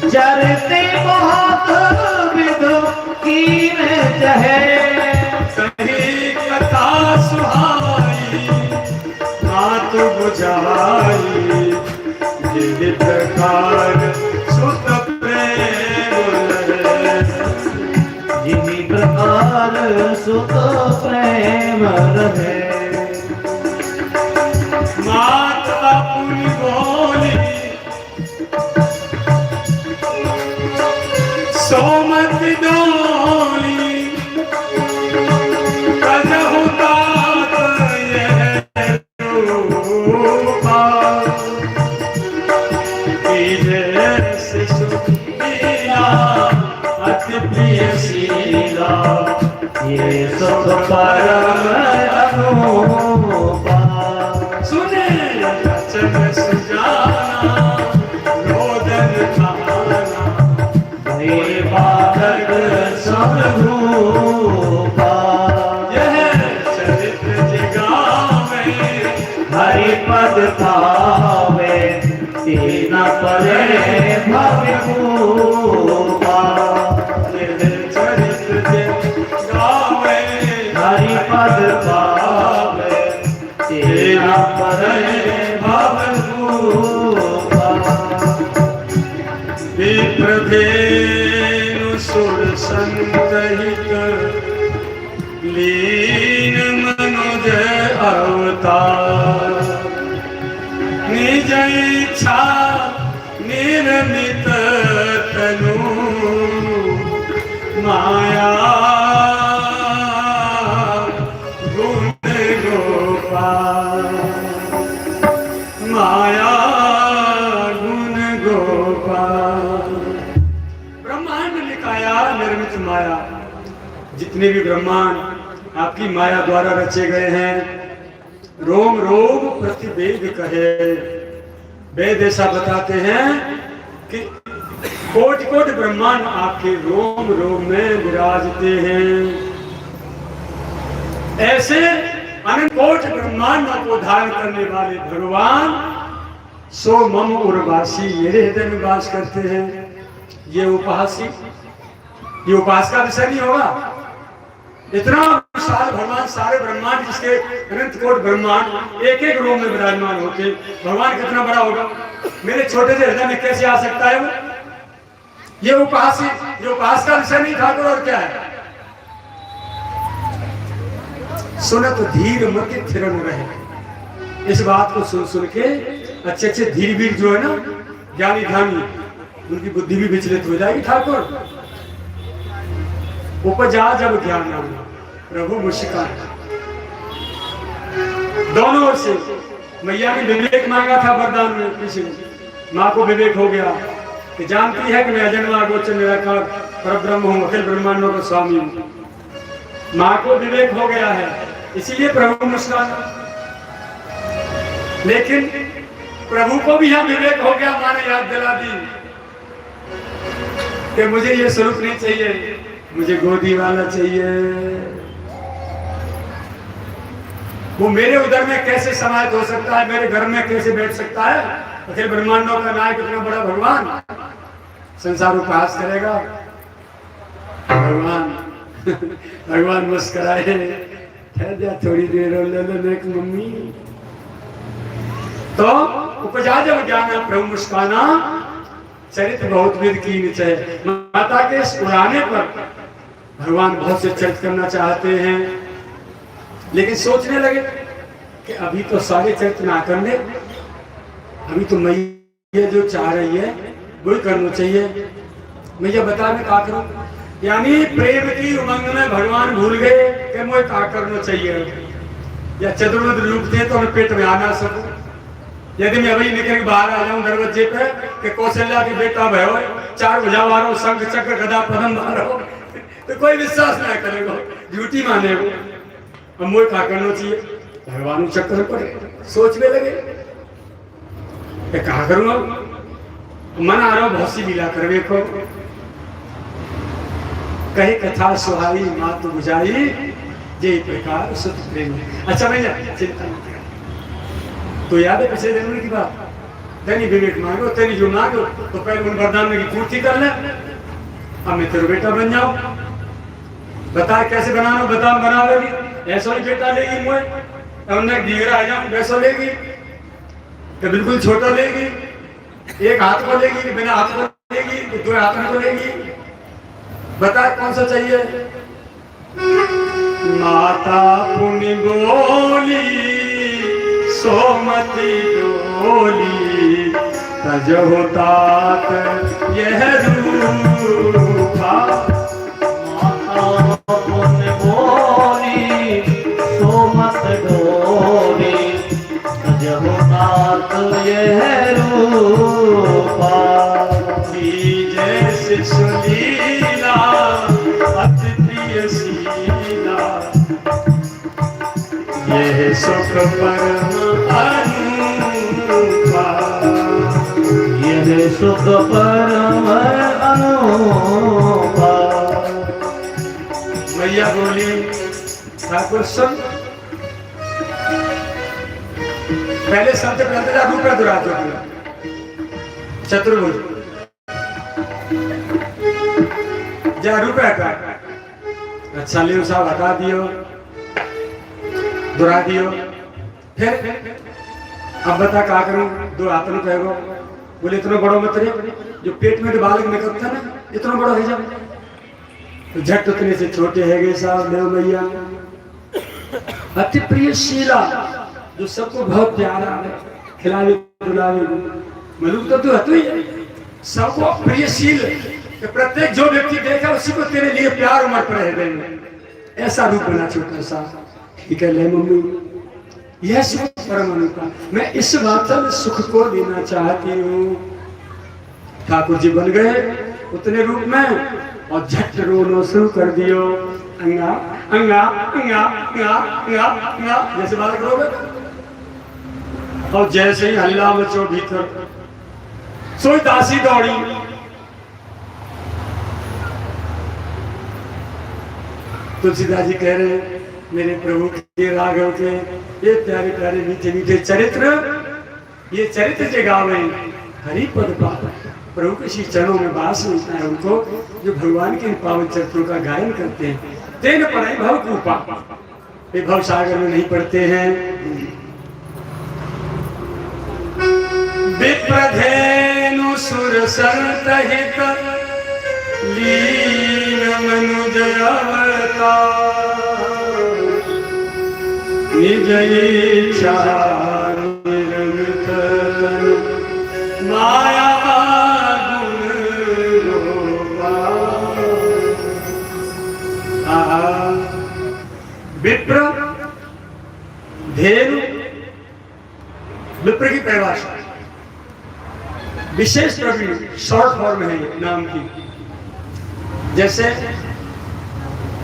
चरते बहुत विध कीन चहे। कहीं कथा सुहाई बात बुझाई, जिस प्रकार सुत प्रेम रहे। जिनी प्रकार सुत प्रेम रहे। माता पुनि बोली सोमत डोली, कजहु तात यह रूपा, जैसे सुखीला अति प्रिय शीला, ये सुख परम अनुपा। सुने वचन सुजाना रोदन खाना, हे बालक सब रूपा। यह चरित्र जगावे हरि पद पावे, तीन परे भविभूपा। यह चरित्र जगावे हरि पद पावे, तीन परे भविभूपा। विप्रधेनु सुर संतहित लीन मनुज अवतार, निज इच्छा निर्मित तनु माया गुण गोपाल, माया गुण गोपाल। ब्रह्मांड निकाया निर्मित माया, जितने भी ब्रह्मांड आपकी माया द्वारा रचे गए हैं, रोम रोम प्रतिवेद कहे। वेद ऐसा बताते हैं कि कोटि कोटि ब्रह्मांड आपके रोम रोम में विराजते हैं। ऐसे अनंत कोटि ब्रह्मांडों को धारण करने वाले भगवान सो मम उर्वासी, मेरे हृदय में वास करते हैं। ये उपहासी, ये उपास का विषय नहीं होगा, इतना विशाल भगवान, सारे ब्रह्मांड जिसके अनंत कोट ब्रह्मांड एक एक रूम में विराजमान होते, भगवान कितना बड़ा होगा, मेरे छोटे से हृदय में कैसे आ सकता है वो? ये उपास, जो उपास का विषय नहीं ठाकुर, और क्या है? सुन तो धीर मति थिर न रहे। इस बात को सुन सुन के अच्छे अच्छे धीर वीर जो है ना, ज्ञानी ध्यानी, उनकी बुद्धि भी विचलित हो जाएगी ठाकुर। उपजा जब ज्ञान नाम प्रभु मुस्कान, दोनों ओर से मैया ने विवेक मांगा था वरदान में, किसी माँ को विवेक हो गया कि जानती है कि मैं अजन्मा गोचर निराकार परब्रह्म हूँ, अखिल ब्रह्मांडों का स्वामी हूँ। माँ को विवेक हो गया है, इसीलिए प्रभु मुस्कान। लेकिन प्रभु को भी यहाँ विवेक हो गया, माँ ने याद दिला दी कि मुझे ये स्वरूप नहीं चाहिए, मुझे गोदी वाला चाहिए। वो मेरे उदर में कैसे समाहित हो सकता है, मेरे घर में कैसे बैठ सकता है? अखिल ब्रह्मांडों का नायक इतना बड़ा भगवान संसार उपहास करेगा। भगवान भगवान मुस्कुराए, ठहर जा थोड़ी देर और ले लो एक मम्मी। तो उपजा जब ज्ञान प्रभु मुस्काना, चरित्र बहुत विद कीन है। माता के इस उड़ाने पर भगवान बहुत से चरित्र करना चाहते हैं, लेकिन सोचने लगे कि अभी तो सारे चरित्र ना कर ले, अभी तो मैया जो चाह रही है वही करना चाहिए। मैया बता मैं क्या करूं? यानी प्रेम की उमंग में भगवान भूल गए कि मुझे क्या करना चाहिए, या चतुर्विध रूप थे तो मैं पेट में आ ना सकूं। यदि मैं अभी निकल के बाहर आ जाऊं दरवाजे पे कि कौशल्या के बेटा भयो, 4 भुजा मारो, शंख चक्र गदा पद्म मारो, तो कोई विश्वास ना करेगा, झूठी माने वो। अब मुझे क्या करना चाहिए? भगवान चक्कर पर सोचने लगे क्या करूंगा, मन आ रहा बहुत सी मिला कर देखो। कही कथा सुहाई मात बुझाई, जे प्रकार सुत प्रेम। अच्छा भैया चिंता मत कर, तो याद है पिछले दिन की बात, तेरी विवेक मांगो, तेरी जो मांगो तो पहले उन वरदान की पूर्ति कर ले। अब मैं तेरा बेटा बन जाऊं, बता कैसे बनाना, बता बना लेगी, ऐसा ही बेटा लेगी मुझे, उन्हें दीगरा आ जाऊं वैसा लेगी, तो बिल्कुल छोटा लेगी, एक हाथ को लेगी, बिना हाथ को लेगी, 2 हाथ को लेगी, बता कौन सा चाहिए? माता पुण्य बोली सोमती डोली, तजहु तात यह रूपा। माता पुण्य बोली सोमत डोली, तजहु तात यह रूपा। जैसे सुलीला अति प्रिय शीला, यह सुख परम अनुपा। यह सुख परम अनुपा। मैया बोली ठाकुर सुन, पहले शब्द कहते जा रूप दुरातो चतुर्भुज जा रुपया का। अच्छा लियो साहब हटा दियो, दुरा दियो, फिर अब बता क्या करूं? 2 हाथ में कहो, बोले इतना बड़ा मत रे, जो पेट में तो बालक निकलता था ना, इतना बड़ा हो जाए तो झट उतने से छोटे है गए साहब मेरे मैया। अति प्रिय शीला, जो सबको बहुत प्यारा है, खिलावे बुलावे, मलूक तो तू हतु ही है, सबको प्रियशील, प्रत्येक जो व्यक्ति देखा उसी को तेरे लिए प्यार उमड़ पड़े देंगे, ऐसा रूप बना छोटा सा। ठीक है ले मम्मी, यह सुख परम अनुपा। मैं इस बात में सुख को देना चाहती हूँ। ठाकुर जी बन गए उतने रूप में और झट रोना शुरू कर दियो, अंगा अंगा अंगा अंगा अंगा अंगा, जैसे बात करोगे। और जैसे ही हल्ला मचो भीतर, सोई दासी दौड़ी, तुलसीदास जी कह रहे मेरे प्रभु के राघव के ये प्यारे प्यारे मीठे मीठे चरित्र, ये चरित्र जगावे हरि पद पावन। प्रभु के श्री चरणों में वास मिलता है उनको, जो भगवान के पावन चरित्रों का गायन करते हैं। तेन पढ़ाई भव कूपा, ये भव सागर में नहीं पढ़ते हैं। विप्रधेनु सुर संतहित लीन मनुज अवतार, निज इच्छा निरमित माया विप्र धेनु, विप्र की परिभाषा विशेष प्रवीण, शॉर्ट फॉर्म है नाम की। जैसे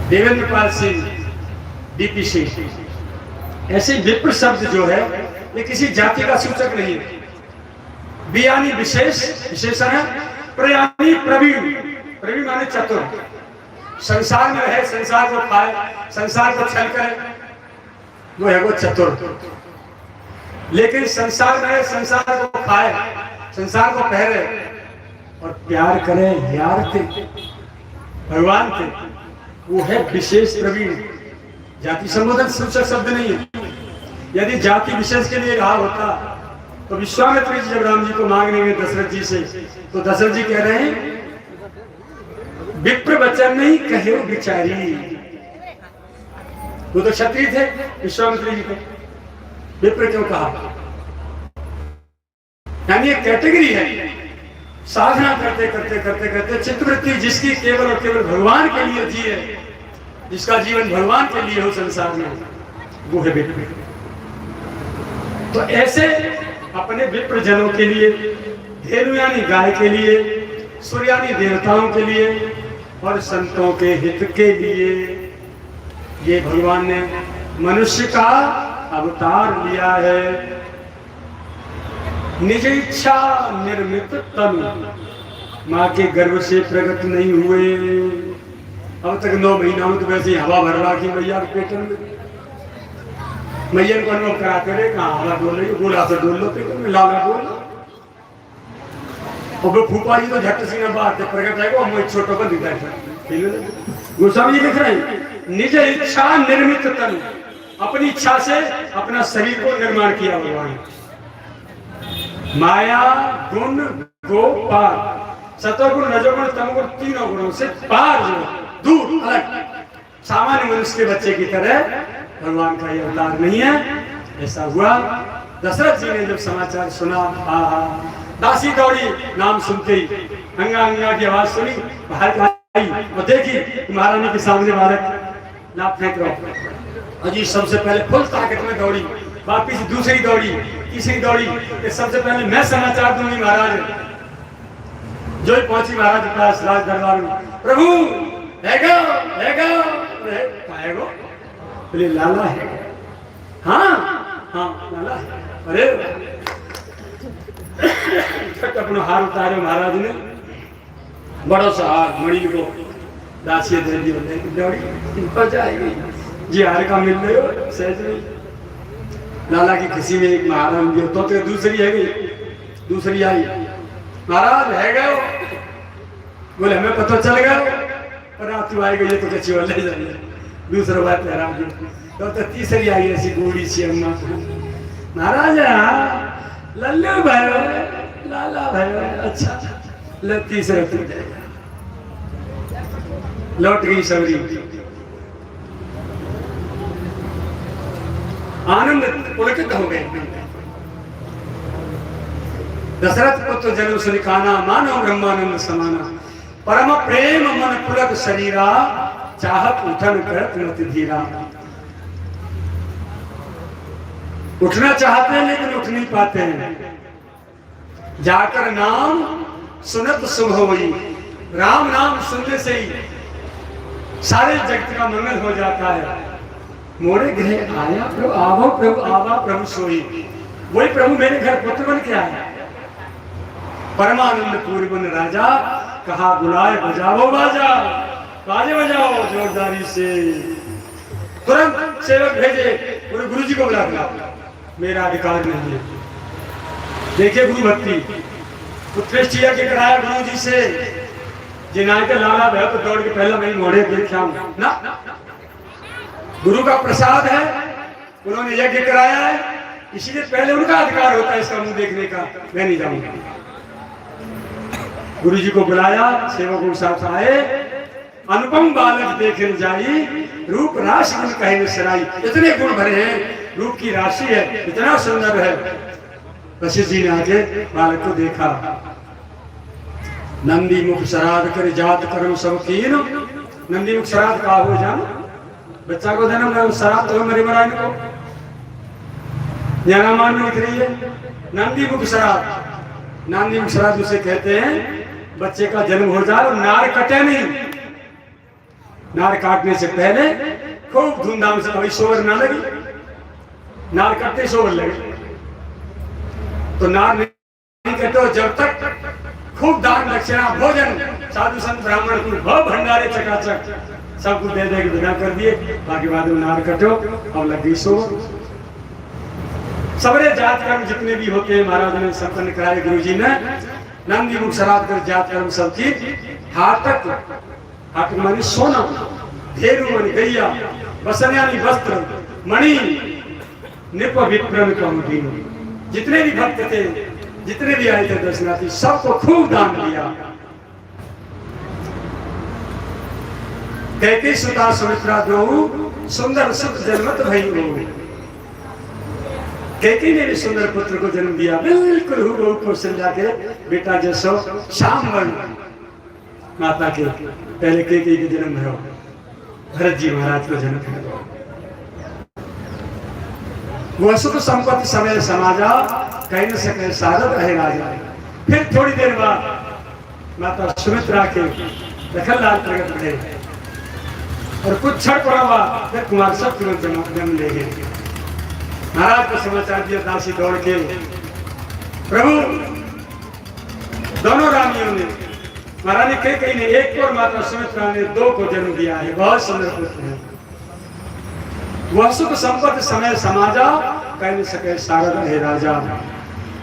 देवेंद्र पाल सिंह, डीपी सिंह, ऐसे विप्र शब्द जो है ये किसी जाति का सूचक नहीं है। बियानी विशेष, विशेषण है। प्रयानी प्रवीण, प्रवीण माने चतुर, संसार में है, संसार को खाए, संसार को छल करे, वो है वो चतुर। लेकिन संसार में है, संसार को खाए, संसार को पहरे और प्यार करे यार थे, भगवान थे, वो है विशेष प्रवीण। जाति संबोधन सूचक शब्द नहीं है। यदि जाति विशेष के लिए रहा होता तो विश्वामित्र जी जब राम जी को मांगने गए दशरथ जी से, तो दशरथ जी कह रहे हैं विप्र वचन नहीं कहे बिचारी। वो तो क्षत्रिय थे, विश्वामित्र जी थे, विप्र क्यों कहा? यानी एक कैटेगरी है, साधना करते करते करते करते चित्तवृत्ति जिसकी केवल और केवल भगवान के लिए जिए, जिसका जीवन भगवान के लिए हो संसार में, वो है विप्र। तो ऐसे अपने विप्र जनों के लिए, धेनु यानी गाय के लिए, सूर्य यानी देवताओं के लिए और संतों के हित के लिए ये भगवान ने मनुष्य का अवतार लिया है। निज इच्छा निर्मित तनु, माँ के गर्भ से प्रकट नहीं हुए। अब तक 9 महीना में तो वैसे ही हवा भर रहा कि मैया के पेट में, मैया को अनुभव कराते रहे, कहाँ हवा डोल रही, गोला से डोल लो, पेट में लाला डोल लो। और वो फूफा जी तो झट सीना बात है, प्रकट है वो हम छोटों को दिखाई था। गोस्वामी जी लिख रहे हैं निज इच्छा निर्मित तनु, अपनी इच्छा से अपना शरीर को निर्माण किया भगवान। माया गुण गोपाल, सतोगुण रजोगुण तमोगुण तीनों गुणों से पार, जो दूर अलग, सामान्य मनुष्य के बच्चे की तरह भगवान का यह अवतार नहीं है। ऐसा हुआ। दशरथ जी ने जब समाचार सुना, आहा, दासी दौड़ी, नाम सुनते ही अंगा अंगा की आवाज सुनी, बाहर आई और देखी महारानी के सामने बालक लाभ फेंक रहा। अजी सबसे पहले फुल ताकत में दौड़ी, वापिस दूसरी दौड़ी, तीसरी दौड़ी, कि सबसे पहले मैं समाचार दूंगी महाराज। जो ही पहुंची महाराज के पास राज दरबार में, प्रभु है बोले लाला है। हाँ हाँ लाला है। अरे अपना हार उतारे महाराज ने, बड़ो सा हार मणि को दासी दे दिया, जाएगी जी हार का मिल रहे हो सहज नहीं। लाला की खुशी में एक महाराज जो तो दूसरी है गई, दूसरी आई, महाराज है गए, बोले हमें पता चल गया, पर आप तू आई गई तो कच्ची वाले जाइए। दूसरा बात महाराज तो तीसरी आई ऐसी गोड़ी सी अम्मा, महाराज लल्लू भाई लाला भाई, अच्छा ले तीसरा तू जाएगा। लौट गई सबरी, आनंद पुलकित हो गए। दशरथ पुत्र जन्म सुनिकाना, मानो ब्रह्मानंद समाना, परम प्रेम मन पुलक शरीरा, चाहत उठन करत मति धीरा। उठना चाहते हैं लेकिन उठ नहीं पाते हैं। जाकर नाम सुनत शुभ होई, राम नाम सुनने से ही सारे जगत का मंगल हो जाता है। मोरे गृह आया प्रभु आवो, प्रभु आवा प्रभु सोई, वही प्रभु मेरे घर पुत्र बन के आया। परमानंद पूर्वन राजा, कहा बुलाए बजाओ बाजा, बाजे बजाओ जोरदारी से। तुरंत सेवक भेजे, पूरे गुरु जी को बुला दिया, मेरा अधिकार नहीं है। देखिए गुरु भक्ति, उत्कृष्टिया के कराया गुरु जी से, जिनाए के लाला भय तो दौड़ के पहला मैं मोड़े देखा ना, गुरु का प्रसाद है, उन्होंने यज्ञ कराया है, इसलिए पहले उनका अधिकार होता है इसका मुंह देखने का, मैं नहीं जाऊंगा। गुरु जी को बुलाया, सेवक साथ आए, अनुपम बालक देखे जाई, रूप राशि गुण कहे न सराई। इतने गुण भरे हैं, रूप की राशि है, इतना सुंदर है। वशिष्ठ जी ने आके बालक को देखा, नंदी मुख श्राद्ध कर जात कर्म सब कीन। नंदी मुख श्राद्ध का हो जान, बच्चा को जन्म श्राद्ध तो मेरे मराइन को ज्ञानामान में लिख रही है नंदी मुख श्राद्ध। नंदी मुख श्राद्ध उसे कहते हैं बच्चे का जन्म हो जाए और नार कटे नहीं। नार काटने से पहले खूब धूमधाम से, अभी सोवर ना लगी, नार कटते सोवर लगे तो नार नहीं कटो जब तक खूब दान दक्षिणा भोजन साधु संत ब्राह्मण को बहुत भंडारे चकाचक सबको दे दे के विदा कर दिए। बाकी बाद में नार कटो और लगी सोवर। सबरे जात कर्म जितने भी होते हैं महाराज ने संपन्न कराए गुरु जी ने। नंदी मुख श्राद्ध कर जात कर्म सब चीज हाटक, हाटक मानी सोना, धेनु मानी गैया, वसन्यानी वस्त्र, मणि, निप विप्रन कौंडीनो। जितने भी भक्त थे, जितने भी आए थे दर्शनार्थी, सबको खूब दान दिया। कैकेयी सुता सुमित्रा दोऊ, सुंदर सुख जन्मत भई हो। कैकेयी ने भी सुंदर पुत्र को जन्म दिया, बिल्कुल हूबहू कौशल्या के बेटा जैसो श्याम वर्ण माता के। पहले कैकेयी के जन्म भयो, भरत जी महाराज को जन्म दिया। वह सुख संपत्ति समय समाजा, कहीं न सके सारद रहे राजा। फिर थोड़ी देर बाद माता सुमित्रा के दखललाल प्रकट हुए और कुछ क्षण पड़ा हुआ फिर कुमार सब तुरंत जन्म ले गए। महाराज को समाचार दिया, दासी दौड़ के, प्रभु दोनों रानियों ने, महारानी कैकेयी ने एक को और माता सुमित्रा ने दो को जन्म दिया है, बहुत सुंदर पुत्र है। वह सुख संपत्ति समय समाजा, कह न सके सारद रहे राजा।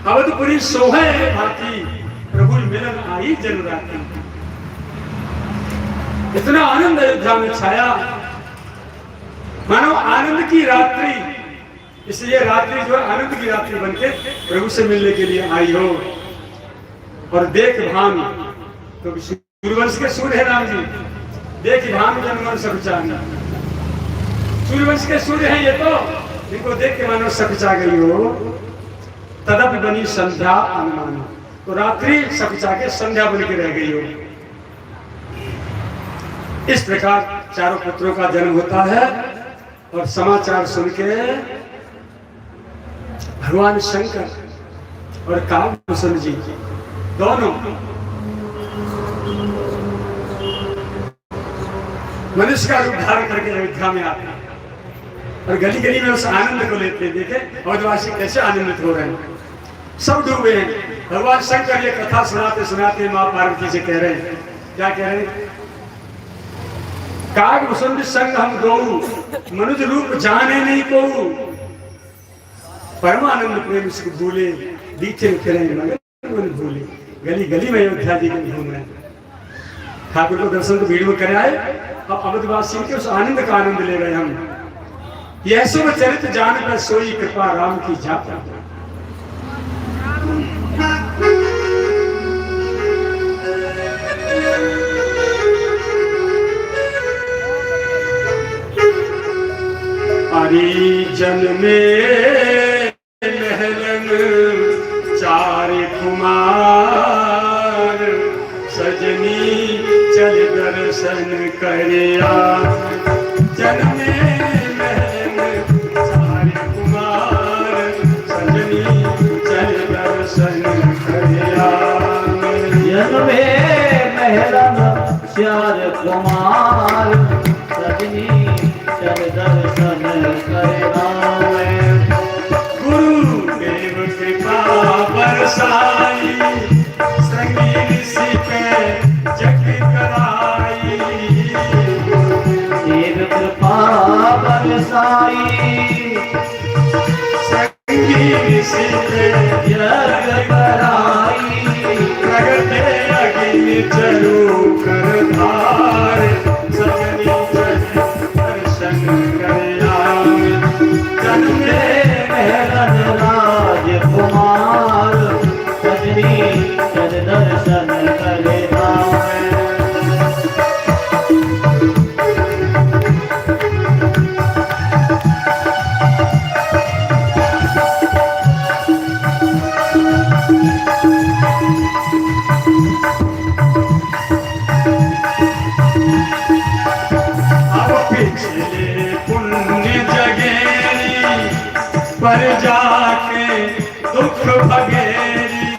अवधपुरी सोहे भांति, प्रभु मिलन आई जन राती। इतना आनंद अयोध्या में छाया, मानो आनंद की रात्रि। इसलिए रात्रि जो है आनंद की रात्रि बनके प्रभु से मिलने के लिए आई हो। और देख भान, तो सूर्यवंश के सूर्य है राम जी, देख भान जनमन सब चांद। सूर्यवंश के सूर्य हैं ये तो, इनको देख के मानो सकुचा गई हो। तदप बनी संध्या अनुमान, तो रात्रि सकुचा के संध्या बन के रह गई हो। इस प्रकार चारों पुत्रों का जन्म होता है। और समाचार सुन के भगवान शंकर और कालभूषण जी दोनों मनुष्य का रूप धारण करके अयोध्या में आते हैं और गली गली में उस आनंद को लेते हैं। देखे अवधवासी कैसे आनंदित हो रहे हैं, सब डूबे हैं। भगवान शंकर ये कथा सुनाते सुनाते मां पार्वती से कह रहे हैं, क्या कह रहे हैं? कागभूषण संग हम दो, मनुज रूप जाने नहीं को। परमानंद प्रेम से भूले, बीते फिरे मगर भूले। गली गली में अयोध्या जी में घूम रहे हैं। ठाकुर को दर्शन तो भीड़ में कर आए, अब अवधवासियों के उस आनंद का आनंद ले रहे हम। यह सब चरित्र जान पर सोई, कृपा राम की जाता। जन में महलन चार कुमार, सजनी चल दर्शन करया। जन में महलन चार कुमार, सजनी चल दर्शन करया। जन में महलन चार कुमार, सजनी चल दर्शन करना। गुरुदेव कृपा बरसाई, संगी ऋषि पे जग कराई। देव कृपा बरसाई, संगी ऋषि पे जग कराई। प्रगटे अग्नि चलो कर धार, सजनी चल दर्शन करे। पर जाके दुख भगेरी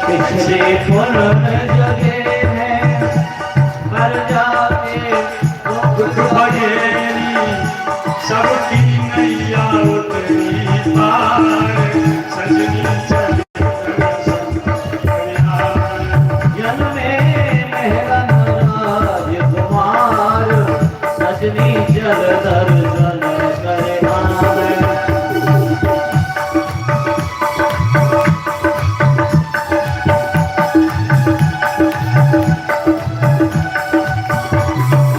पिछले पुरन जगे हैं पर जाके दुख भगेरी सबकी नैया उतरी पार सजनी चली जन्मे महरन राजकुमार सजनी जल दर्शन करे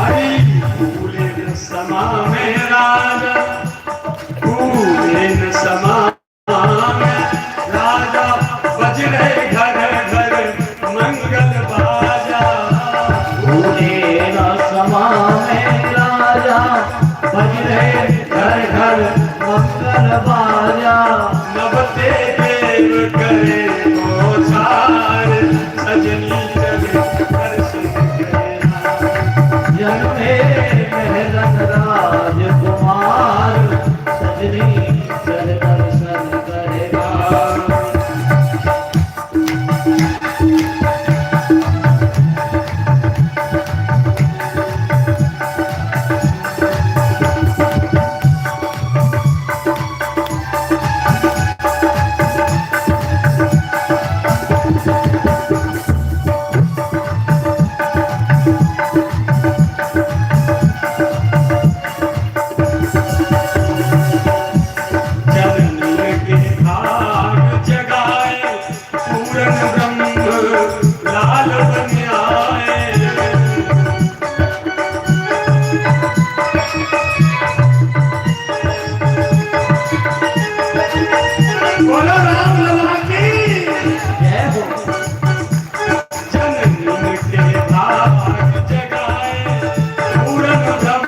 आए समा में राजा फूलेन समा में राजा बज रहे घर घर मंगल बाजा भूले न समा में राजा बज रहे घर घर मंगल बाजा नवते देव करे गोचार सजनी जगे दर्शन करे जन्मे महरन राजकुमार सजनी जल दर्शन करेगा बोलो राम लला की जय हो जननी के भाग जगाए पूरन ब्रह्म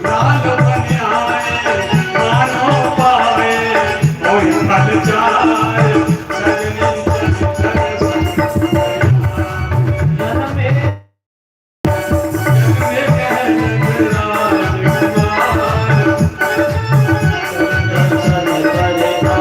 लाल बन आए मानो पाए कोई फल जाए सजनी जन्मे दर्शन करेगा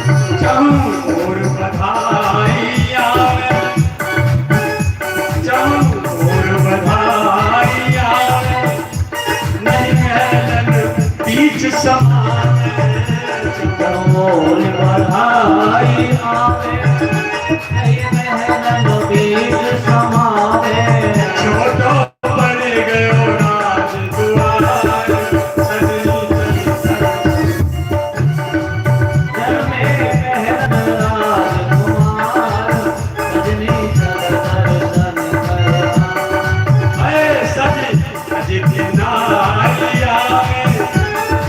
और बधाई आवे और बधाई आवे नहीं मेलन बीच समाने और बधाई आवे नई महरन बीच समावे छोटो बन गयो राज दुआर सजनी जन्मे महरन राजकुमार सजनी जल दर्शन करेगा अरे सज की नारी आवे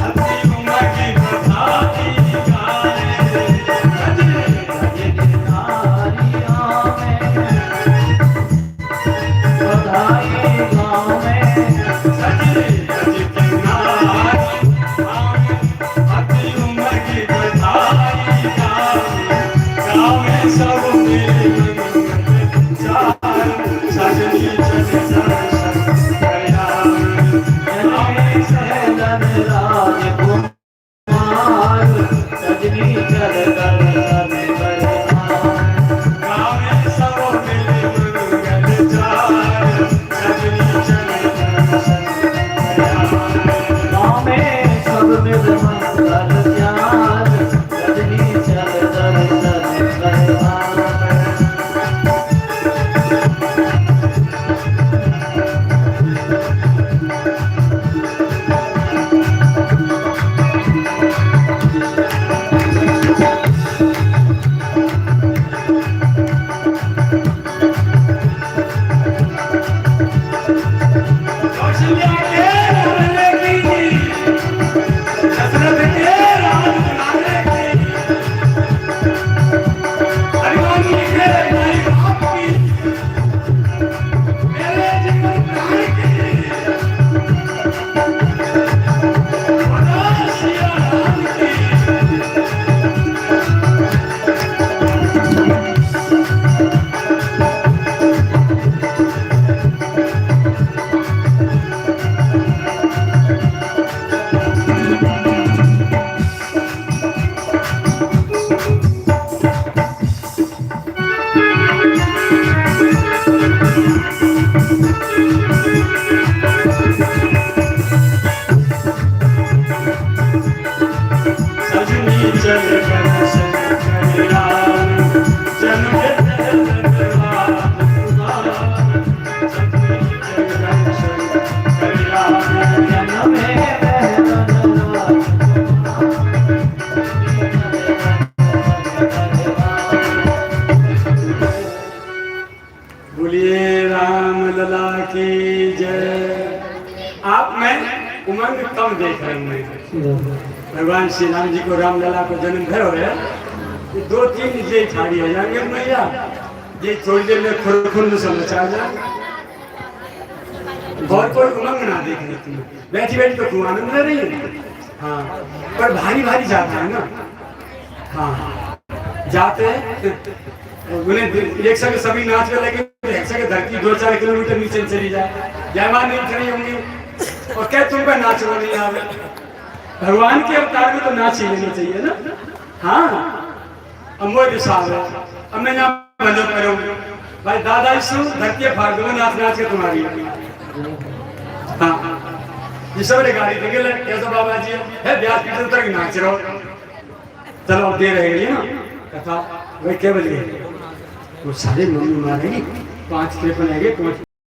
अपनी उम्र की बधाई गाए सज बधाई गाँव में राजकुमार सजनी जल दर्शन करेगा गाँव में सब मिल मंगल प्यार सजनी जल दर्शन करेगा कौशल्या के बोलिए राम लला की जय। आप में उमंग कम देख रहे हैं। भगवान श्री राम जी को राम लला को जन्म भर हो रहे, ये 2-3 जे ठाड़ी हो जाएंगे मैया, ये थोड़ी देर में खुरखुर समझ आ जाए। और कोई उमंग ना देख रही थी, बैठी बैठी तो खूब आनंद ले रही है। हाँ, पर भारी भारी जाता है ना। हाँ, जाते हैं उन्हें एक संग सभी नाचने लगे, एक संग धरती 2-4 किलोमीटर नीचे चली जाए, जयमान नहीं खड़ी होंगी और क्या तुम पे नाचना नहीं आवे। भगवान के अवतार में तो नाच ही लेना चाहिए ना। हाँ, अमोय विशाल है, अब मैं ना मदद करूँ भाई, दादा इस धरती फाड़ दूंगा नाच नाच के तुम्हारी। हाँ, ये सब गाड़ी देंगे कैसा बाबा जी है ब्याज पीछे तक नाच रहो। चलो अब दे रहे ना कथा, वही क्या बजे वो सारे मम्मी मारेगी 5 53 आएंगे 5